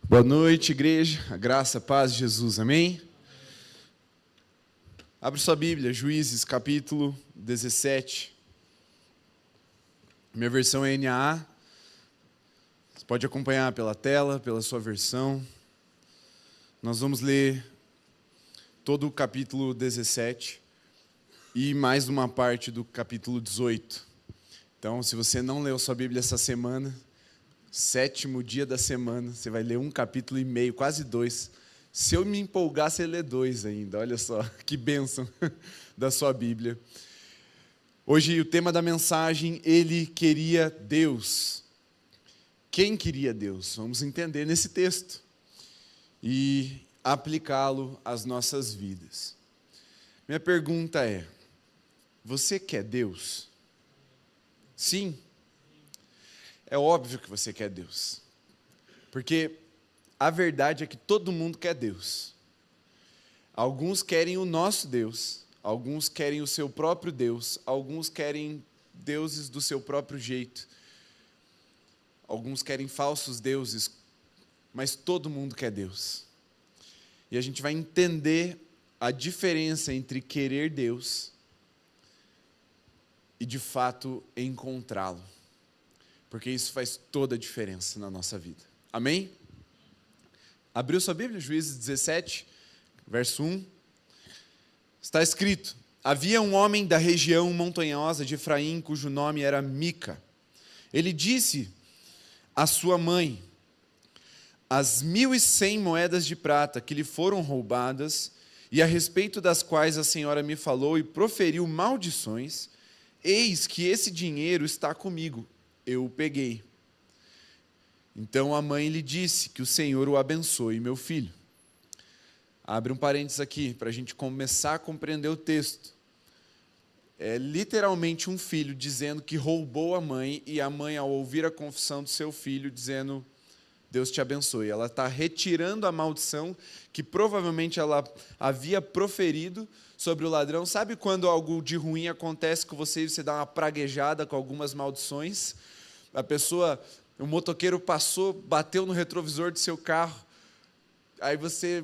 Boa noite, igreja. A graça, a paz de Jesus. Amém? Abre sua Bíblia, Juízes, capítulo 17. Minha versão é NAA. Você pode acompanhar pela tela, pela sua versão. Nós vamos ler todo o capítulo 17 e mais uma parte do capítulo 18. Então, se você não leu sua Bíblia essa semana, 7º dia da semana, você vai ler 1,5 capítulo, quase 2. Se eu me empolgar, você lê 2 ainda. Olha só, que bênção da sua Bíblia. Hoje o tema da mensagem, ele queria Deus. Quem queria Deus? Vamos entender nesse texto e aplicá-lo às nossas vidas. Minha pergunta é, você quer Deus? Sim. É óbvio que você quer Deus, porque a verdade é que todo mundo quer Deus. Alguns querem o nosso Deus, alguns querem o seu próprio Deus, alguns querem deuses do seu próprio jeito, alguns querem falsos deuses, mas todo mundo quer Deus. E a gente vai entender a diferença entre querer Deus e de fato encontrá-lo. Porque isso faz toda a diferença na nossa vida. Amém? Abriu sua Bíblia? Juízes 17, verso 1. Está escrito: havia um homem da região montanhosa de Efraim, cujo nome era Mica. Ele disse à sua mãe: as 1.100 moedas de prata que lhe foram roubadas, e a respeito das quais a senhora me falou e proferiu maldições, eis que esse dinheiro está comigo. Eu o peguei. Então a mãe lhe disse: que o Senhor o abençoe, meu filho. Abre um parênteses aqui, para a gente começar a compreender o texto. É literalmente um filho dizendo que roubou a mãe, e a mãe, ao ouvir a confissão do seu filho, dizendo: Deus te abençoe. Ela está retirando a maldição que provavelmente ela havia proferido sobre o ladrão. Sabe quando algo de ruim acontece com você e você dá uma praguejada com algumas maldições? A pessoa, o motoqueiro passou, bateu no retrovisor do seu carro, aí você...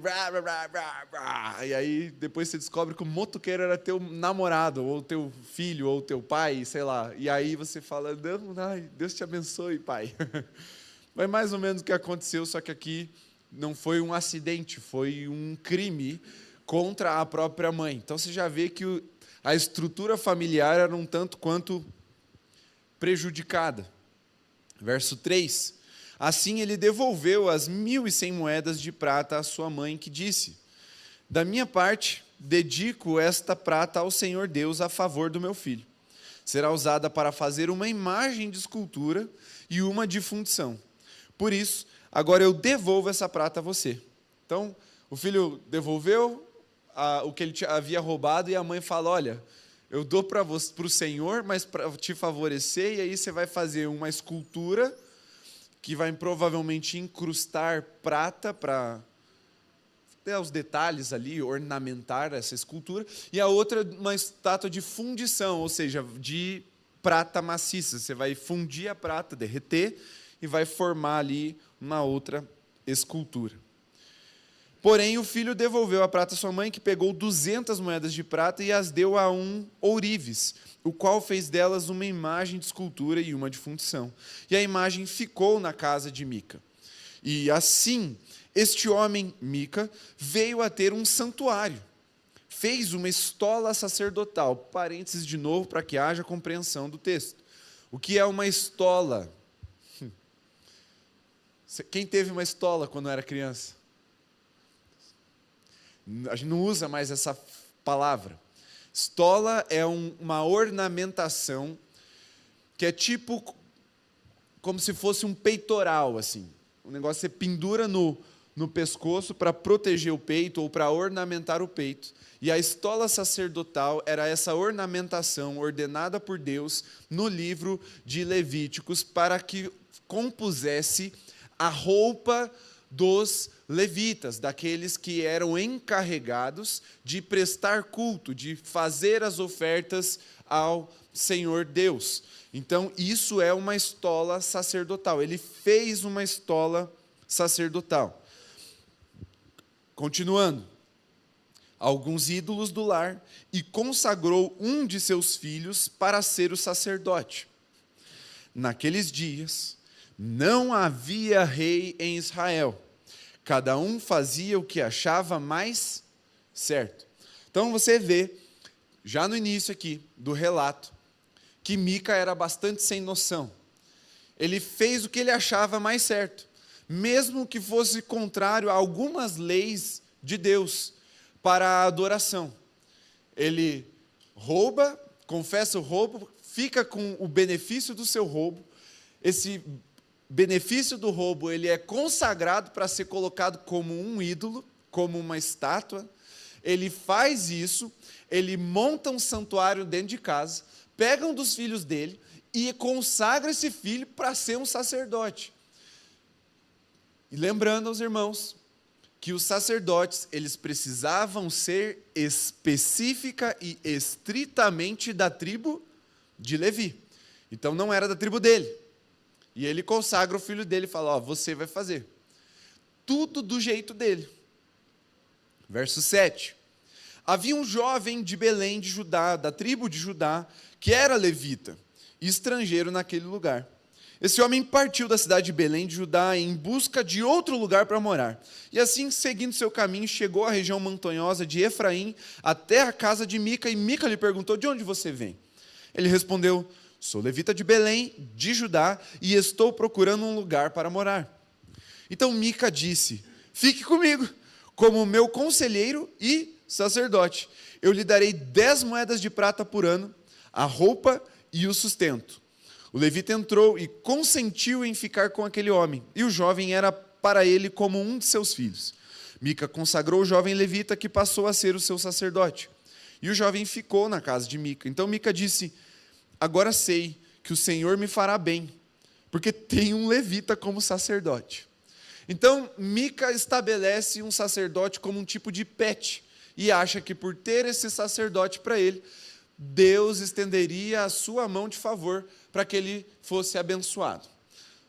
E aí depois você descobre que o motoqueiro era teu namorado, ou teu filho, ou teu pai, sei lá. E aí você fala: não, ai, Deus te abençoe, pai. Foi mais ou menos o que aconteceu, só que aqui não foi um acidente, foi um crime contra a própria mãe. Então você já vê que a estrutura familiar era um tanto quanto prejudicada. Verso 3, assim ele devolveu as 1.100 moedas de prata à sua mãe, que disse: da minha parte, dedico esta prata ao Senhor Deus a favor do meu filho. Será usada para fazer uma imagem de escultura e uma de fundição. Por isso, agora eu devolvo essa prata a você. Então, o filho devolveu o que ele havia roubado, e a mãe fala: olha, eu dou para o Senhor, mas para te favorecer, e aí você vai fazer uma escultura que vai provavelmente incrustar prata para ter os detalhes ali, ornamentar essa escultura, e a outra uma estátua de fundição, ou seja, de prata maciça. Você vai fundir a prata, derreter, e vai formar ali uma outra escultura. Porém, o filho devolveu a prata à sua mãe, que pegou 200 moedas de prata e as deu a um ourives, o qual fez delas uma imagem de escultura e uma de fundição. E a imagem ficou na casa de Mica. E assim, este homem, Mica, veio a ter um santuário. Fez uma estola sacerdotal. Parênteses de novo, para que haja compreensão do texto. O que é uma estola? Quem teve uma estola quando era criança? A gente não usa mais essa palavra. Estola é uma ornamentação que é tipo como se fosse um peitoral, assim. Um negócio que você pendura no pescoço para proteger o peito ou para ornamentar o peito. E a estola sacerdotal era essa ornamentação ordenada por Deus no livro de Levíticos para que compusesse a roupa dos levitas, daqueles que eram encarregados de prestar culto, de fazer as ofertas ao Senhor Deus. Então, isso é uma estola sacerdotal. Ele fez uma estola sacerdotal. Continuando. Alguns ídolos do lar e consagrou um de seus filhos para ser o sacerdote. Naqueles dias, não havia rei em Israel. Cada um fazia o que achava mais certo. Então você vê, já no início aqui do relato, que Mica era bastante sem noção. Ele fez o que ele achava mais certo, mesmo que fosse contrário a algumas leis de Deus para a adoração. Ele rouba, confessa o roubo, fica com o benefício do seu roubo. Esse benefício do roubo, ele é consagrado para ser colocado como um ídolo, como uma estátua. Ele faz isso, ele monta um santuário dentro de casa, pega um dos filhos dele e consagra esse filho para ser um sacerdote. E lembrando aos irmãos que os sacerdotes, eles precisavam ser específica e estritamente da tribo de Levi. Então não era da tribo dele. E ele consagra o filho dele e fala, você vai fazer. Tudo do jeito dele. Verso 7. Havia um jovem de Belém de Judá, da tribo de Judá, que era levita, estrangeiro naquele lugar. Esse homem partiu da cidade de Belém de Judá em busca de outro lugar para morar. E assim, seguindo seu caminho, chegou à região montanhosa de Efraim, até a casa de Mica, e Mica lhe perguntou, de onde você vem? Ele respondeu, sou levita de Belém, de Judá, e estou procurando um lugar para morar. Então Mica disse, fique comigo, como meu conselheiro e sacerdote. Eu lhe darei 10 moedas de prata por ano, a roupa e o sustento. O levita entrou e consentiu em ficar com aquele homem, e o jovem era para ele como um de seus filhos. Mica consagrou o jovem levita, que passou a ser o seu sacerdote. E o jovem ficou na casa de Mica. Então Mica disse, agora sei que o Senhor me fará bem, porque tem um levita como sacerdote. Então Mica estabelece um sacerdote como um tipo de pet, e acha que por ter esse sacerdote para ele, Deus estenderia a sua mão de favor para que ele fosse abençoado.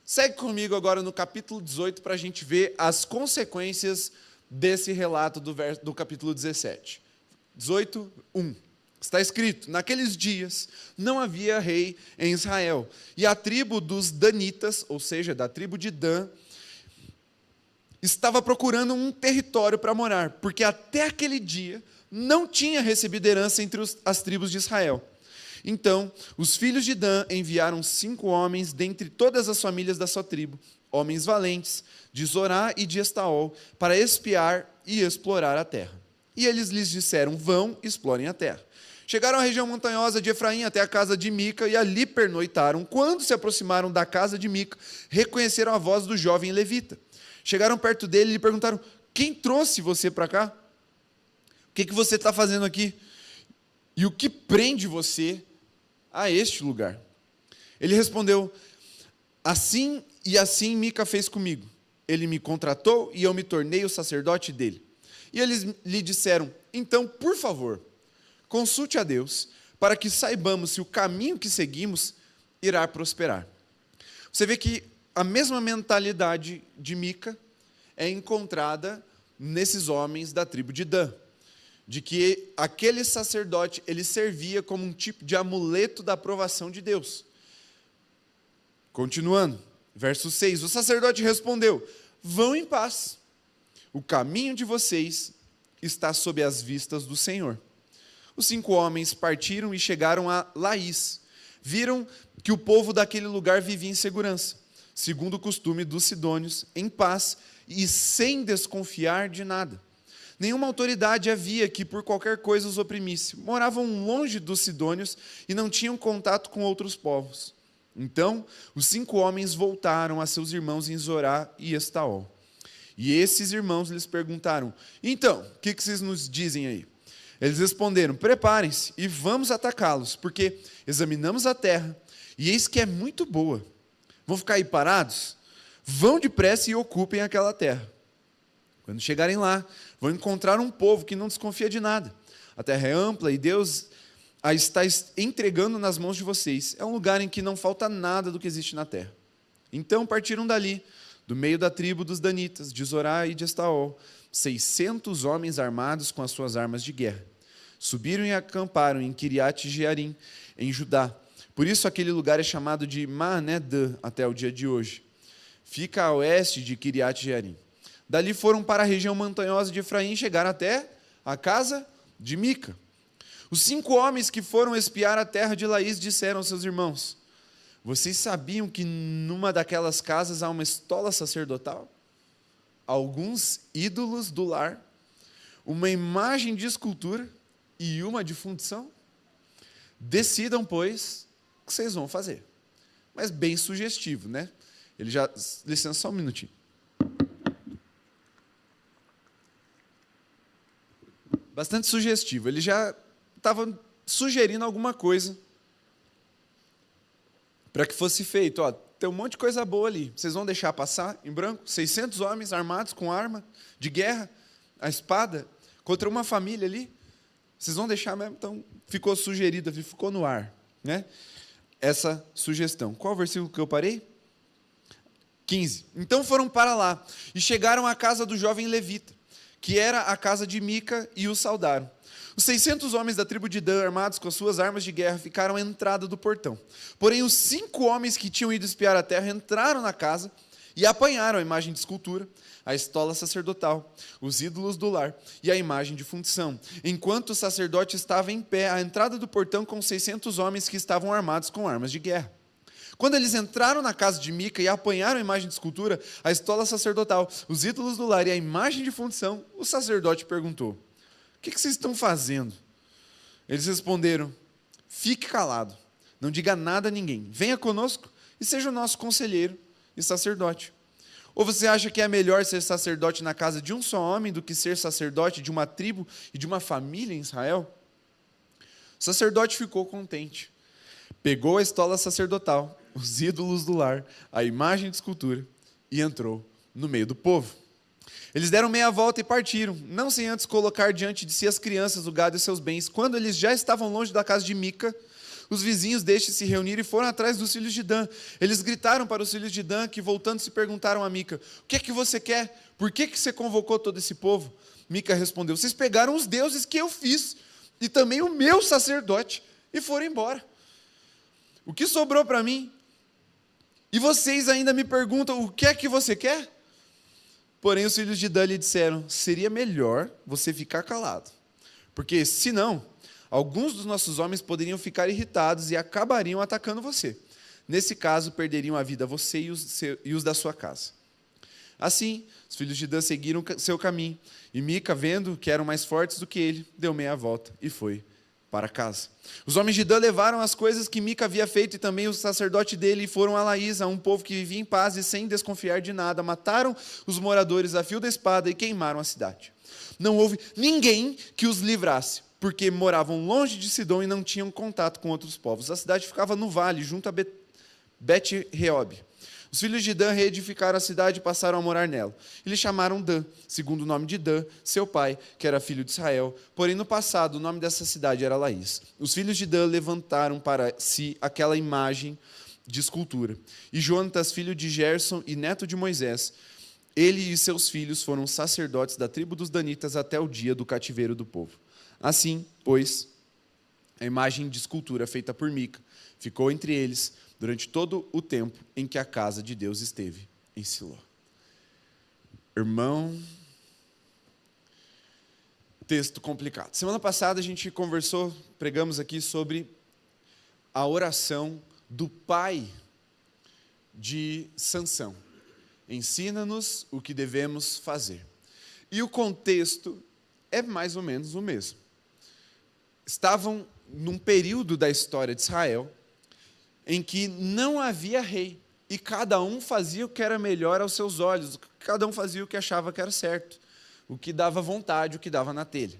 Segue comigo agora no capítulo 18 para a gente ver as consequências desse relato do capítulo 17. 18, 1. Está escrito, naqueles dias não havia rei em Israel, e a tribo dos danitas, ou seja, da tribo de Dan, estava procurando um território para morar, porque até aquele dia não tinha recebido herança entre as tribos de Israel. Então, os filhos de Dan enviaram 5 homens dentre todas as famílias da sua tribo, homens valentes, de Zorá e de Estaol, para espiar e explorar a terra. E eles lhes disseram, vão, explorem a terra. Chegaram à região montanhosa de Efraim até a casa de Mica e ali pernoitaram. Quando se aproximaram da casa de Mica, reconheceram a voz do jovem levita. Chegaram perto dele e lhe perguntaram, quem trouxe você para cá? O que você está fazendo aqui? E o que prende você a este lugar? Ele respondeu, assim e assim Mica fez comigo. Ele me contratou e eu me tornei o sacerdote dele. E eles lhe disseram, então, por favor, consulte a Deus, para que saibamos se o caminho que seguimos irá prosperar. Você vê que a mesma mentalidade de Mica é encontrada nesses homens da tribo de Dan, de que aquele sacerdote, ele servia como um tipo de amuleto da aprovação de Deus. Continuando, verso 6, o sacerdote respondeu, vão em paz, o caminho de vocês está sob as vistas do Senhor. Os 5 homens partiram e chegaram a Laís, viram que o povo daquele lugar vivia em segurança, segundo o costume dos sidônios, em paz e sem desconfiar de nada. Nenhuma autoridade havia que por qualquer coisa os oprimisse. Moravam longe dos sidônios e não tinham contato com outros povos. Então, os 5 homens voltaram a seus irmãos em Zorá e Estaol. E esses irmãos lhes perguntaram, então, o que vocês nos dizem aí? Eles responderam, preparem-se e vamos atacá-los, porque examinamos a terra e eis que é muito boa. Vão ficar aí parados? Vão depressa e ocupem aquela terra. Quando chegarem lá, vão encontrar um povo que não desconfia de nada. A terra é ampla e Deus a está entregando nas mãos de vocês. É um lugar em que não falta nada do que existe na terra. Então partiram dali, Do meio da tribo dos danitas, de Zorá e de Estaol, 600 homens armados com as suas armas de guerra. Subiram e acamparam em Kiriat Jearim, em Judá. Por isso aquele lugar é chamado de Maanedã até o dia de hoje. Fica a oeste de Kiriat Jearim. Dali foram para a região montanhosa de Efraim e chegaram até a casa de Mica. Os 5 homens que foram espiar a terra de Laís disseram aos seus irmãos: vocês sabiam que numa daquelas casas há uma estola sacerdotal? Alguns ídolos do lar, uma imagem de escultura e uma de fundição? Decidam, pois, o que vocês vão fazer. Mas bem sugestivo, né? Ele já... Licença só um minutinho. Bastante sugestivo. Ele já estava sugerindo alguma coisa para que fosse feito. Ó, tem um monte de coisa boa ali. Vocês vão deixar passar em branco? 600 homens armados com arma de guerra, a espada, contra uma família ali. Vocês vão deixar mesmo? Então, ficou sugerido, ficou no ar, né? Essa sugestão. Qual o versículo que eu parei? 15. Então foram para lá e chegaram à casa do jovem levita, que era a casa de Mica, e o saudaram. Os 600 homens da tribo de Dan, armados com as suas armas de guerra, ficaram à entrada do portão. Porém, os 5 homens que tinham ido espiar a terra entraram na casa e apanharam a imagem de escultura, a estola sacerdotal, os ídolos do lar e a imagem de fundição, enquanto o sacerdote estava em pé à entrada do portão com 600 homens que estavam armados com armas de guerra. Quando eles entraram na casa de Mica e apanharam a imagem de escultura, a estola sacerdotal, os ídolos do lar e a imagem de fundição, o sacerdote perguntou: o que vocês estão fazendo? Eles responderam: fique calado, não diga nada a ninguém, venha conosco e seja o nosso conselheiro e sacerdote. Ou você acha que é melhor ser sacerdote na casa de um só homem do que ser sacerdote de uma tribo e de uma família em Israel? O sacerdote ficou contente. Pegou a estola sacerdotal, os ídolos do lar, a imagem de escultura e entrou no meio do povo. Eles deram meia volta e partiram, não sem antes colocar diante de si as crianças, o gado e seus bens. Quando eles já estavam longe da casa de Mica, os vizinhos deste se reuniram e foram atrás dos filhos de Dan. Eles gritaram para os filhos de Dan, que voltando se perguntaram a Mica: o que é que você quer? Por que você convocou todo esse povo? Mica respondeu: vocês pegaram os deuses que eu fiz e também o meu sacerdote e foram embora. O que sobrou para mim? E vocês ainda me perguntam: o que é que você quer? Porém os filhos de Dan lhe disseram: seria melhor você ficar calado, porque senão alguns dos nossos homens poderiam ficar irritados e acabariam atacando você. Nesse caso, perderiam a vida você e os da sua casa. Assim, os filhos de Dan seguiram seu caminho, e Mica, vendo que eram mais fortes do que ele, deu meia volta e foi para casa. Os homens de Dan levaram as coisas que Mica havia feito e também o sacerdote dele, e foram a Laís, a um povo que vivia em paz e sem desconfiar de nada. Mataram os moradores a fio da espada e queimaram a cidade. Não houve ninguém que os livrasse, porque moravam longe de Sidom e não tinham contato com outros povos. A cidade ficava no vale, junto a Bet-Reob. Os filhos de Dan reedificaram a cidade e passaram a morar nela. E lhe chamaram Dan, segundo o nome de Dan, seu pai, que era filho de Israel. Porém, no passado, o nome dessa cidade era Laís. Os filhos de Dan levantaram para si aquela imagem de escultura. E Jonatas, filho de Gerson e neto de Moisés, ele e seus filhos foram sacerdotes da tribo dos danitas até o dia do cativeiro do povo. Assim, pois, a imagem de escultura feita por Mica ficou entre eles durante todo o tempo em que a casa de Deus esteve em Siló. Irmão, texto complicado. Semana passada a gente pregamos aqui sobre a oração do pai de Sansão. Ensina-nos o que devemos fazer. E o contexto é mais ou menos o mesmo. Estavam num período da história de Israel em que não havia rei e cada um fazia o que era melhor aos seus olhos, cada um fazia o que achava que era certo, o que dava vontade, o que dava na telha.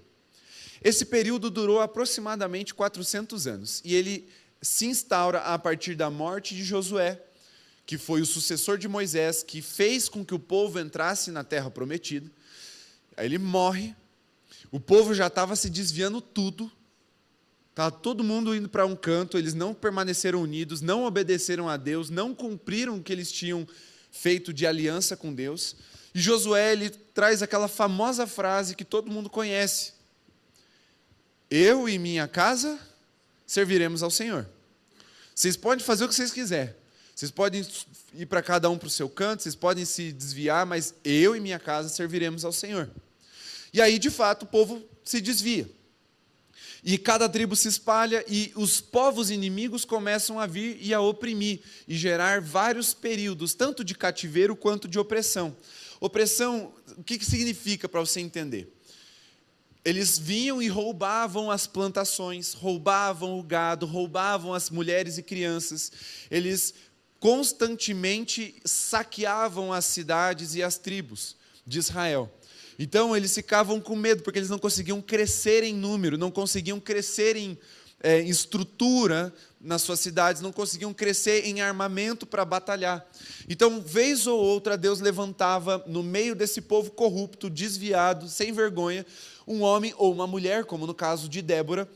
Esse período durou aproximadamente 400 anos e ele se instaura a partir da morte de Josué, que foi o sucessor de Moisés, que fez com que o povo entrasse na terra prometida. Aí ele morre, o povo já estava se desviando tudo, estava todo mundo indo para um canto, eles não permaneceram unidos, não obedeceram a Deus, não cumpriram o que eles tinham feito de aliança com Deus. E Josué, ele traz aquela famosa frase que todo mundo conhece: eu e minha casa serviremos ao Senhor. Vocês podem fazer o que vocês quiserem. Vocês podem ir para cada um para o seu canto, vocês podem se desviar, mas eu e minha casa serviremos ao Senhor. E aí, de fato, o povo se desvia. E cada tribo se espalha e os povos inimigos começam a vir e a oprimir e gerar vários períodos, tanto de cativeiro quanto de opressão. Opressão, o que significa para você entender? Eles vinham e roubavam as plantações, roubavam o gado, roubavam as mulheres e crianças. Eles constantemente saqueavam as cidades e as tribos de Israel. Então, eles ficavam com medo, porque eles não conseguiam crescer em número, não conseguiam crescer em estrutura nas suas cidades, não conseguiam crescer em armamento para batalhar. Então, vez ou outra, Deus levantava no meio desse povo corrupto, desviado, sem vergonha, um homem ou uma mulher, como no caso de Débora,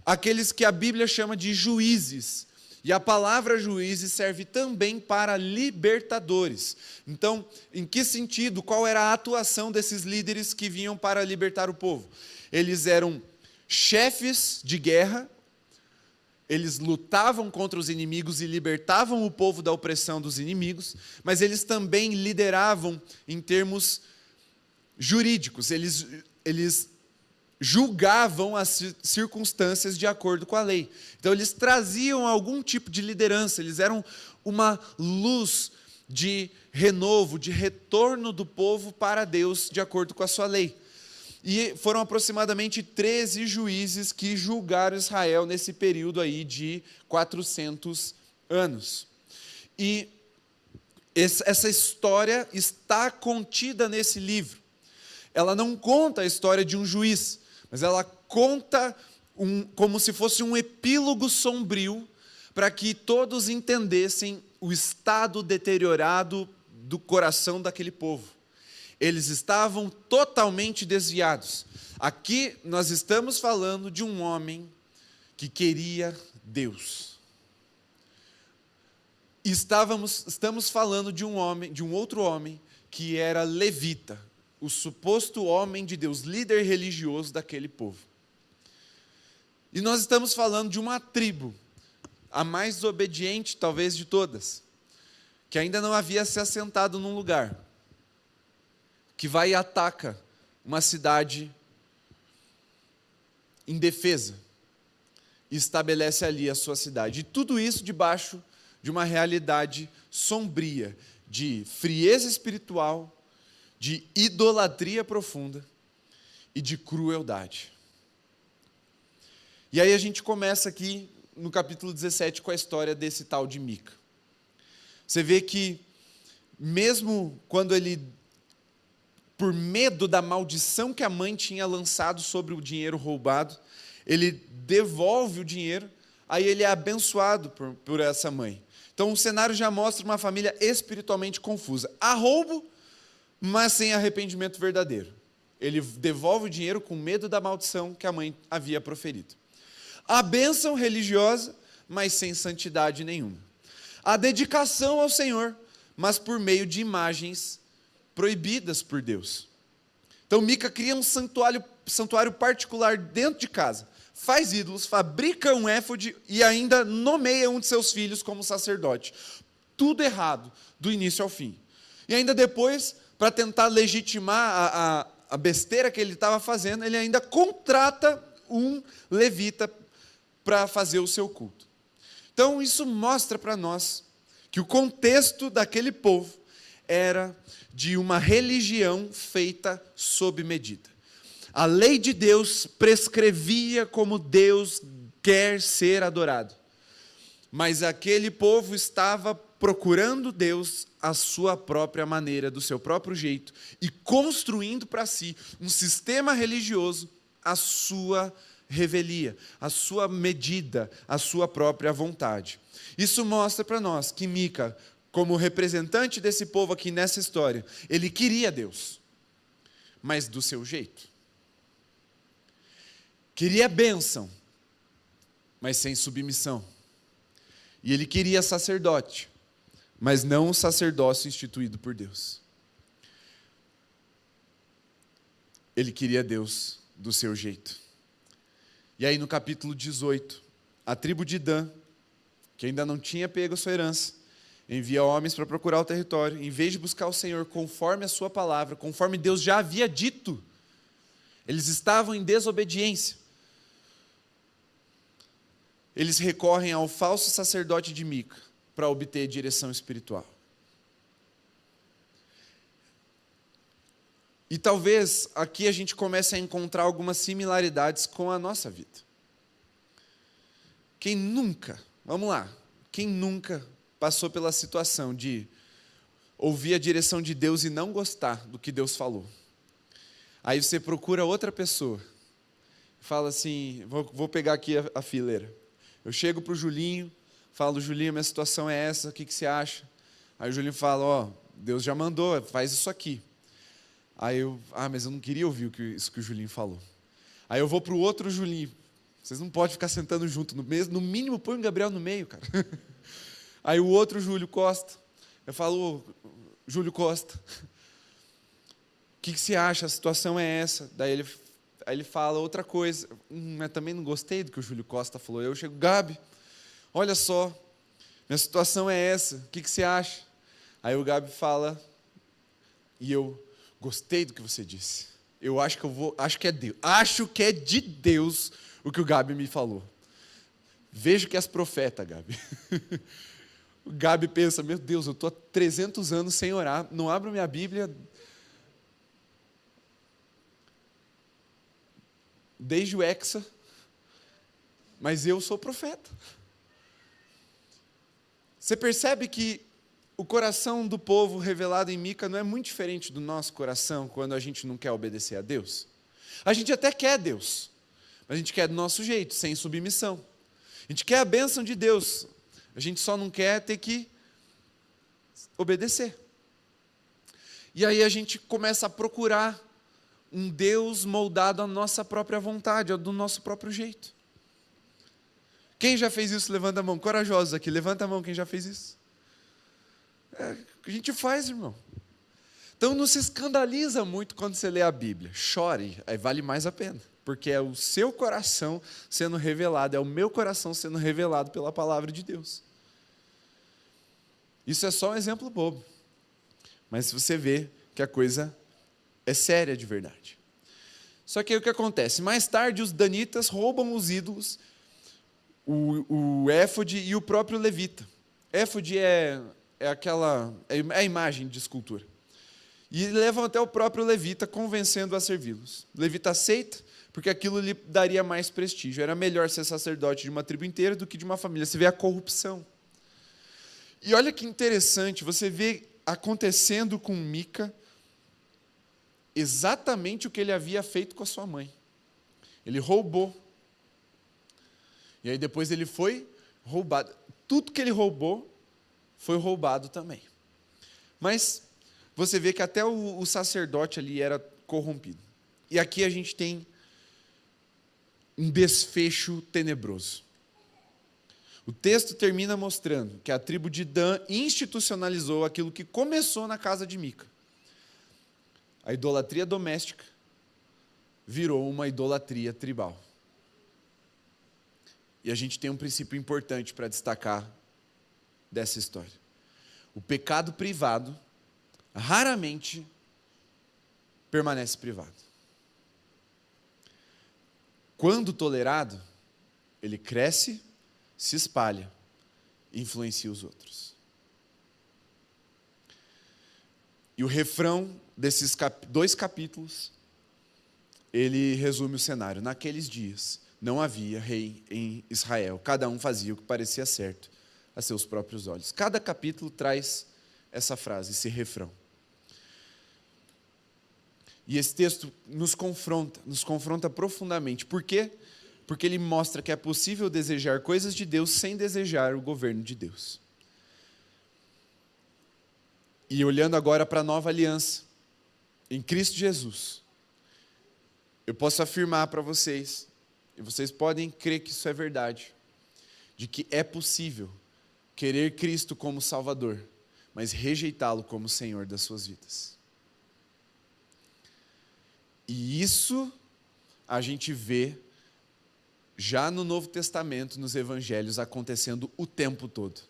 aqueles que a Bíblia chama de juízes. E a palavra juízes serve também para libertadores. Então, em que sentido? Qual era a atuação desses líderes que vinham para libertar o povo? Eles eram chefes de guerra, eles lutavam contra os inimigos e libertavam o povo da opressão dos inimigos, mas eles também lideravam em termos jurídicos, eles julgavam as circunstâncias de acordo com a lei. Então, eles traziam algum tipo de liderança, eles eram uma luz de renovo, de retorno do povo para Deus, de acordo com a sua lei. E foram aproximadamente 13 juízes que julgaram Israel nesse período aí de 400 anos. E essa história está contida nesse livro. Ela não conta a história de um juiz, mas ela conta como se fosse um epílogo sombrio para que todos entendessem o estado deteriorado do coração daquele povo. Eles estavam totalmente desviados. Aqui nós estamos falando de um homem que queria Deus. Estamos falando de um outro homem que era levita, o suposto homem de Deus, líder religioso daquele povo. E nós estamos falando de uma tribo, a mais obediente talvez de todas, que ainda não havia se assentado num lugar, que vai e ataca uma cidade indefesa e estabelece ali a sua cidade. E tudo isso debaixo de uma realidade sombria, de frieza espiritual, de idolatria profunda e de crueldade. E aí a gente começa aqui no capítulo 17 com a história desse tal de Mica. Você vê que mesmo quando ele, por medo da maldição que a mãe tinha lançado sobre o dinheiro roubado, ele devolve o dinheiro, aí ele é abençoado por essa mãe. Então o cenário já mostra uma família espiritualmente confusa. Há roubo, mas sem arrependimento verdadeiro. Ele devolve o dinheiro com medo da maldição que a mãe havia proferido. A bênção religiosa, mas sem santidade nenhuma. A dedicação ao Senhor, mas por meio de imagens proibidas por Deus. Então Mica cria um santuário particular dentro de casa, faz ídolos, fabrica um éfode e ainda nomeia um de seus filhos como sacerdote. Tudo errado, do início ao fim. E ainda depois, para tentar legitimar a besteira que ele estava fazendo, ele ainda contrata um levita para fazer o seu culto. Então isso mostra para nós que o contexto daquele povo era de uma religião feita sob medida. A lei de Deus prescrevia como Deus quer ser adorado. Mas aquele povo estava procurando Deus à sua própria maneira, do seu próprio jeito, e construindo para si um sistema religioso à sua revelia, à sua medida, à sua própria vontade. Isso mostra para nós que Mica, como representante desse povo aqui nessa história, ele queria Deus, mas do seu jeito. Queria bênção, mas sem submissão. E ele queria sacerdote, mas não o sacerdócio instituído por Deus. Ele queria Deus do seu jeito. E aí no capítulo 18, a tribo de Dan, que ainda não tinha pego a sua herança, envia homens para procurar o território, em vez de buscar o Senhor conforme a sua palavra, conforme Deus já havia dito, eles estavam em desobediência. Eles recorrem ao falso sacerdote de Mica para obter direção espiritual. E talvez aqui a gente comece a encontrar algumas similaridades com a nossa vida. Quem nunca passou pela situação de ouvir a direção de Deus e não gostar do que Deus falou? Aí você procura outra pessoa, fala assim, vou pegar aqui a fileira. Eu chego para o Julinho, falo, Julinho, minha situação é essa, o que você acha? Aí o Julinho fala, Deus já mandou, faz isso aqui. Aí mas eu não queria ouvir isso que o Julinho falou. Aí eu vou para o outro Julinho. Vocês não podem ficar sentando junto, no mínimo põe o Gabriel no meio, cara. Aí o outro Júlio Costa, eu falo, Júlio Costa, o que você acha? A situação é essa. Daí ele fala outra coisa, mas também não gostei do que o Júlio Costa falou. Eu chego, Gabi, olha só, minha situação é essa, o que você acha? Aí o Gabi fala, e eu gostei do que você disse. Eu acho que é Deus. Acho que é de Deus o que o Gabi me falou. Vejo que és profeta, Gabi. O Gabi pensa, meu Deus, eu estou há 300 anos sem orar, não abro minha Bíblia desde o Hexa, mas eu sou profeta. Você percebe que o coração do povo revelado em Mica não é muito diferente do nosso coração quando a gente não quer obedecer a Deus? A gente até quer Deus, mas a gente quer do nosso jeito, sem submissão. A gente quer a bênção de Deus, a gente só não quer ter que obedecer. E aí a gente começa a procurar um Deus moldado à nossa própria vontade, do nosso próprio jeito. Quem já fez isso? Levanta a mão. Corajosos aqui, levanta a mão quem já fez isso. A gente faz, irmão. Então não se escandaliza muito quando você lê a Bíblia. Chore, aí vale mais a pena. Porque é o seu coração sendo revelado, é o meu coração sendo revelado pela palavra de Deus. Isso é só um exemplo bobo. Mas você vê que a coisa é séria de verdade. Só que aí o que acontece? Mais tarde os danitas roubam os ídolos, o éfode e o próprio levita. Éfode é a imagem de escultura. E levam até o próprio levita, convencendo a servi-los. O levita aceita, porque aquilo lhe daria mais prestígio. Era melhor ser sacerdote de uma tribo inteira do que de uma família. Você vê a corrupção. E olha que interessante, você vê acontecendo com Mica exatamente o que ele havia feito com a sua mãe. Ele roubou. E aí depois ele foi roubado. Tudo que ele roubou foi roubado também. Mas você vê que até o sacerdote ali era corrompido. E aqui a gente tem um desfecho tenebroso. O texto termina mostrando que a tribo de Dan institucionalizou aquilo que começou na casa de Mica. A idolatria doméstica virou uma idolatria tribal. E a gente tem um princípio importante para destacar dessa história. O pecado privado raramente permanece privado. Quando tolerado, ele cresce, se espalha e influencia os outros. E o refrão desses 2 capítulos, ele resume o cenário. Naqueles dias, não havia rei em Israel. Cada um fazia o que parecia certo a seus próprios olhos. Cada capítulo traz essa frase, esse refrão. E esse texto nos confronta profundamente. Por quê? Porque ele mostra que é possível desejar coisas de Deus sem desejar o governo de Deus. E olhando agora para a nova aliança, em Cristo Jesus, eu posso afirmar para vocês, e vocês podem crer que isso é verdade, de que é possível querer Cristo como Salvador, mas rejeitá-lo como Senhor das suas vidas. E isso a gente vê já no Novo Testamento, nos Evangelhos, acontecendo o tempo todo.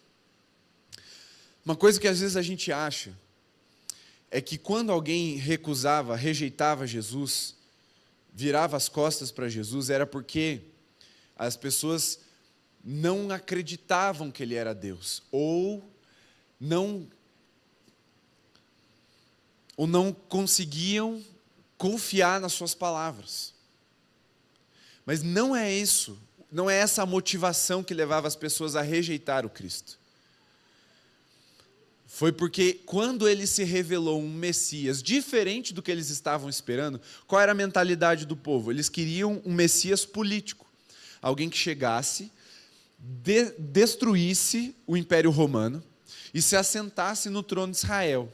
Uma coisa que às vezes a gente acha é que quando alguém recusava, rejeitava Jesus, virava as costas para Jesus, era porque as pessoas não acreditavam que ele era Deus, ou não conseguiam confiar nas suas palavras. Mas não é isso, não é essa a motivação que levava as pessoas a rejeitar o Cristo. Foi porque quando ele se revelou um Messias diferente do que eles estavam esperando, qual era a mentalidade do povo? Eles queriam um Messias político, alguém que chegasse, destruísse o Império Romano e se assentasse no trono de Israel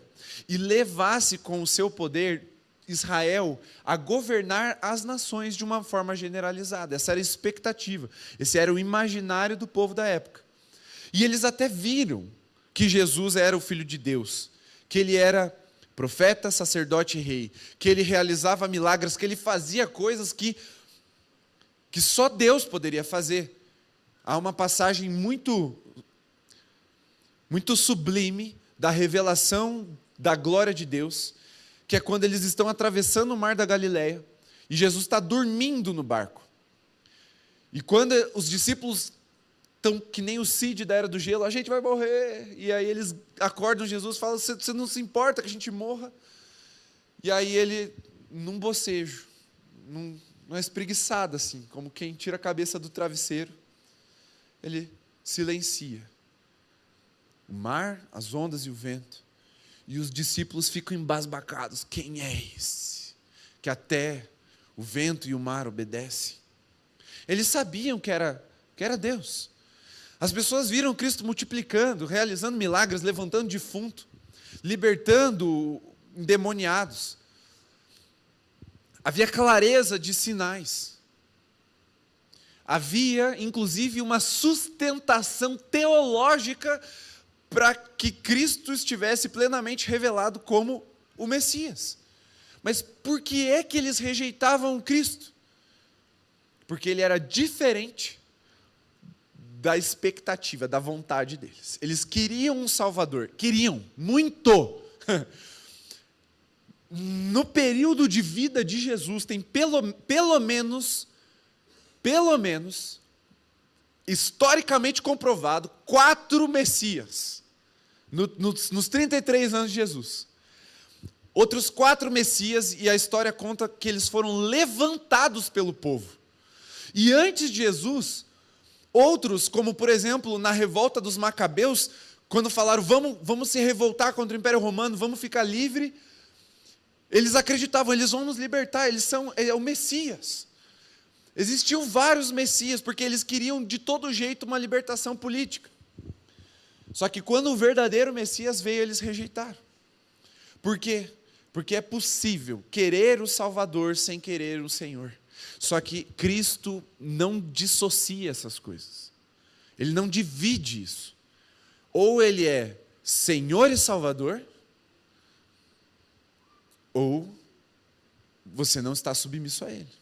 e levasse com o seu poder Israel a governar as nações de uma forma generalizada. Essa era a expectativa, esse era o imaginário do povo da época. E eles até viram que Jesus era o Filho de Deus, que ele era profeta, sacerdote e rei, que ele realizava milagres, que ele fazia coisas que só Deus poderia fazer. Há uma passagem muito sublime da revelação da glória de Deus, que é quando eles estão atravessando o mar da Galileia, e Jesus está dormindo no barco. E quando os discípulos estão que nem o Cid da Era do Gelo, a gente vai morrer. E aí eles acordam Jesus e falam, você não se importa que a gente morra? E aí ele, num bocejo, numa espreguiçada assim, como quem tira a cabeça do travesseiro, ele silencia. O mar, as ondas e o vento. E os discípulos ficam embasbacados. Quem é esse? Que até o vento e o mar obedecem. Eles sabiam que era Deus. As pessoas viram Cristo multiplicando, realizando milagres, levantando defunto, libertando endemoniados. Havia clareza de sinais. Havia, inclusive, uma sustentação teológica para que Cristo estivesse plenamente revelado como o Messias. Mas por que é que eles rejeitavam Cristo? Porque ele era diferente da expectativa, da vontade deles. Eles queriam um Salvador, queriam, muito. No período de vida de Jesus, tem pelo menos, historicamente comprovado, 4 Messias, nos 33 anos de Jesus. Outros 4 Messias, e a história conta que eles foram levantados pelo povo. E antes de Jesus, outros, como por exemplo, na revolta dos Macabeus, quando falaram, vamos se revoltar contra o Império Romano, vamos ficar livre, eles acreditavam, eles vão nos libertar, é o Messias. Existiam vários Messias, porque eles queriam de todo jeito uma libertação política. Só que quando o verdadeiro Messias veio, eles rejeitaram. Por quê? Porque é possível querer o Salvador sem querer o Senhor. Só que Cristo não dissocia essas coisas. Ele não divide isso. Ou ele é Senhor e Salvador, ou você não está submisso a ele.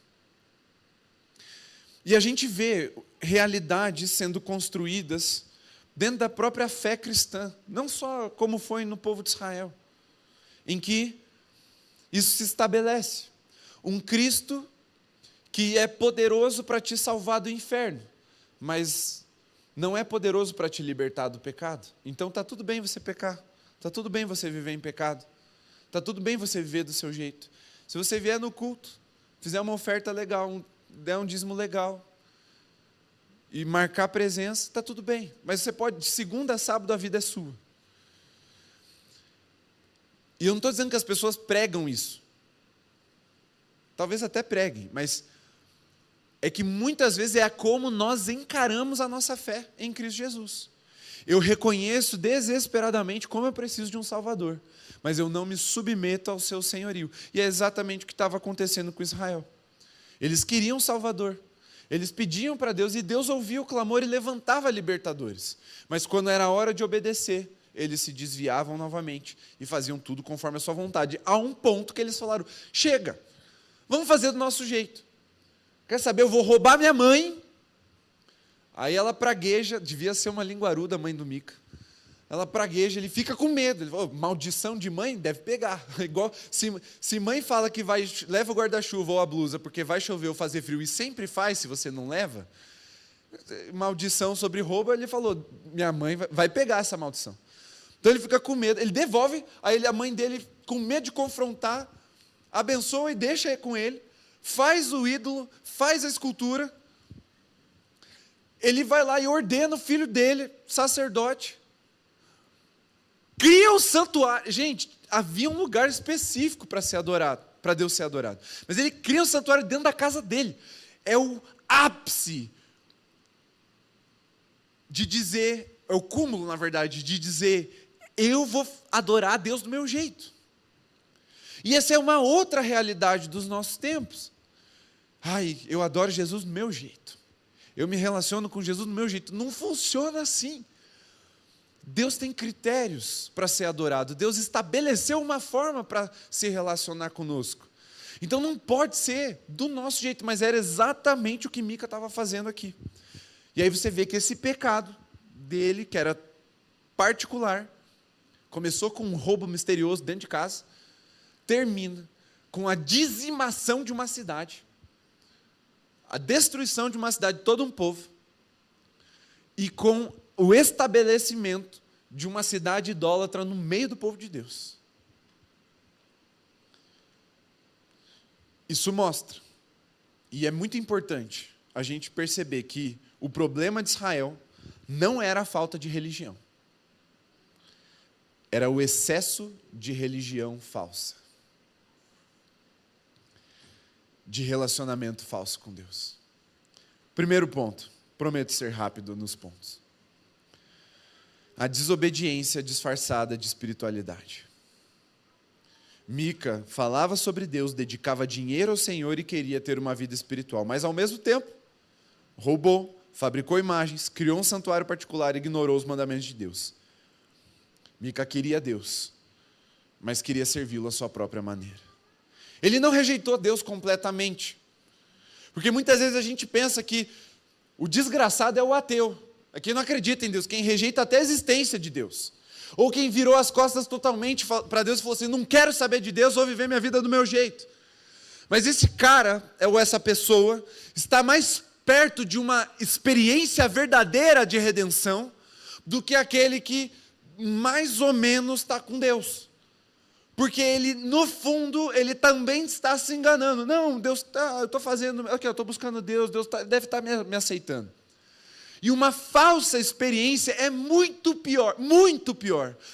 E a gente vê realidades sendo construídas dentro da própria fé cristã, não só como foi no povo de Israel, em que isso se estabelece. Um Cristo que é poderoso para te salvar do inferno, mas não é poderoso para te libertar do pecado. Então está tudo bem você pecar, está tudo bem você viver em pecado, está tudo bem você viver do seu jeito. Se você vier no culto, fizer uma oferta legal, der um dízimo legal, e marcar presença, está tudo bem. Mas você pode, de segunda a sábado, a vida é sua. E eu não estou dizendo que as pessoas pregam isso. Talvez até preguem, mas é que muitas vezes é como nós encaramos a nossa fé em Cristo Jesus. Eu reconheço desesperadamente como eu preciso de um Salvador, mas eu não me submeto ao seu senhorio. E é exatamente o que estava acontecendo com Israel. Eles queriam um Salvador, eles pediam para Deus, e Deus ouvia o clamor e levantava libertadores. Mas quando era a hora de obedecer, eles se desviavam novamente e faziam tudo conforme a sua vontade, a um ponto que eles falaram: chega, vamos fazer do nosso jeito. Quer saber, eu vou roubar minha mãe. Aí ela pragueja, devia ser uma linguaruda a mãe do Mica. Ela pragueja, ele fica com medo. Ele fala: maldição de mãe deve pegar. Igual se mãe fala que leva o guarda-chuva ou a blusa porque vai chover ou fazer frio, e sempre faz se você não leva, maldição sobre roubo, ele falou: minha mãe vai pegar essa maldição. Então ele fica com medo, ele devolve, aí a mãe dele, com medo de confrontar, abençoa e deixa com ele, faz o ídolo, faz a escultura. Ele vai lá e ordena o filho dele, sacerdote, cria um santuário. Gente, havia um lugar específico para ser adorado, para Deus ser adorado. Mas ele cria um santuário dentro da casa dele. É o ápice de dizer, é o cúmulo, na verdade, de dizer: eu vou adorar a Deus do meu jeito. E essa é uma outra realidade dos nossos tempos. Eu adoro Jesus do meu jeito. Eu me relaciono com Jesus do meu jeito. Não funciona assim. Deus tem critérios para ser adorado. Deus estabeleceu uma forma para se relacionar conosco. Então não pode ser do nosso jeito, mas era exatamente o que Mica estava fazendo aqui. E aí você vê que esse pecado dele, que era particular, começou com um roubo misterioso dentro de casa, termina com a dizimação de uma cidade, a destruição de uma cidade de todo um povo, e com o estabelecimento de uma cidade idólatra no meio do povo de Deus. Isso mostra, e é muito importante a gente perceber que o problema de Israel não era a falta de religião, era o excesso de religião falsa, de relacionamento falso com Deus. Primeiro ponto, prometo ser rápido nos pontos: a desobediência disfarçada de espiritualidade. Mica falava sobre Deus, dedicava dinheiro ao Senhor e queria ter uma vida espiritual, mas ao mesmo tempo roubou, fabricou imagens, criou um santuário particular e ignorou os mandamentos de Deus. Mica queria Deus, mas queria servi-lo à sua própria maneira. Ele não rejeitou Deus completamente, porque muitas vezes a gente pensa que o desgraçado é o ateu, é quem não acredita em Deus, quem rejeita até a existência de Deus, ou quem virou as costas totalmente para Deus e falou assim: não quero saber de Deus, vou viver minha vida do meu jeito. Mas esse cara, ou essa pessoa, está mais perto de uma experiência verdadeira de redenção do que aquele que mais ou menos está com Deus. Porque ele, no fundo, ele também está se enganando. Não, Deus eu estou fazendo, eu estou buscando Deus, Deus deve estar me aceitando. E uma falsa experiência é muito pior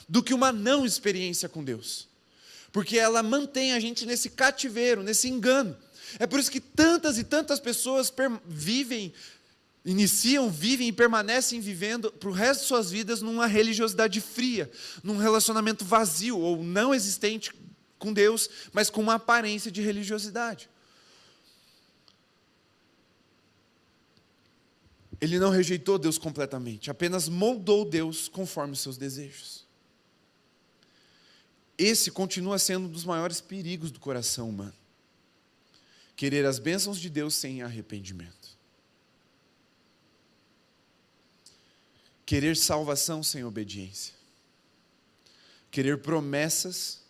do que uma não experiência com Deus. Porque ela mantém a gente nesse cativeiro, nesse engano. É por isso que tantas e tantas pessoas vivem e permanecem vivendo para o resto de suas vidas numa religiosidade fria, num relacionamento vazio ou não existente com Deus, mas com uma aparência de religiosidade. Ele não rejeitou Deus completamente, apenas moldou Deus conforme os seus desejos. Esse continua sendo um dos maiores perigos do coração humano: querer as bênçãos de Deus sem arrependimento. Querer salvação sem obediência. Querer promessas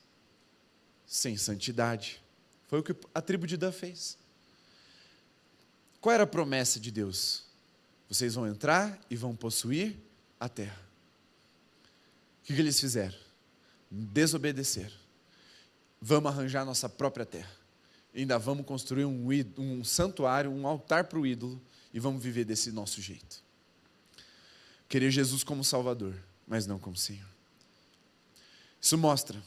sem santidade. Foi o que a tribo de Dan fez. Qual era a promessa de Deus? Vocês vão entrar e vão possuir a terra. O que eles fizeram? Desobedeceram. Vamos arranjar nossa própria terra. Ainda vamos construir um santuário, um altar para o ídolo, e vamos viver desse nosso jeito. Querer Jesus como Salvador, mas não como Senhor. Isso mostra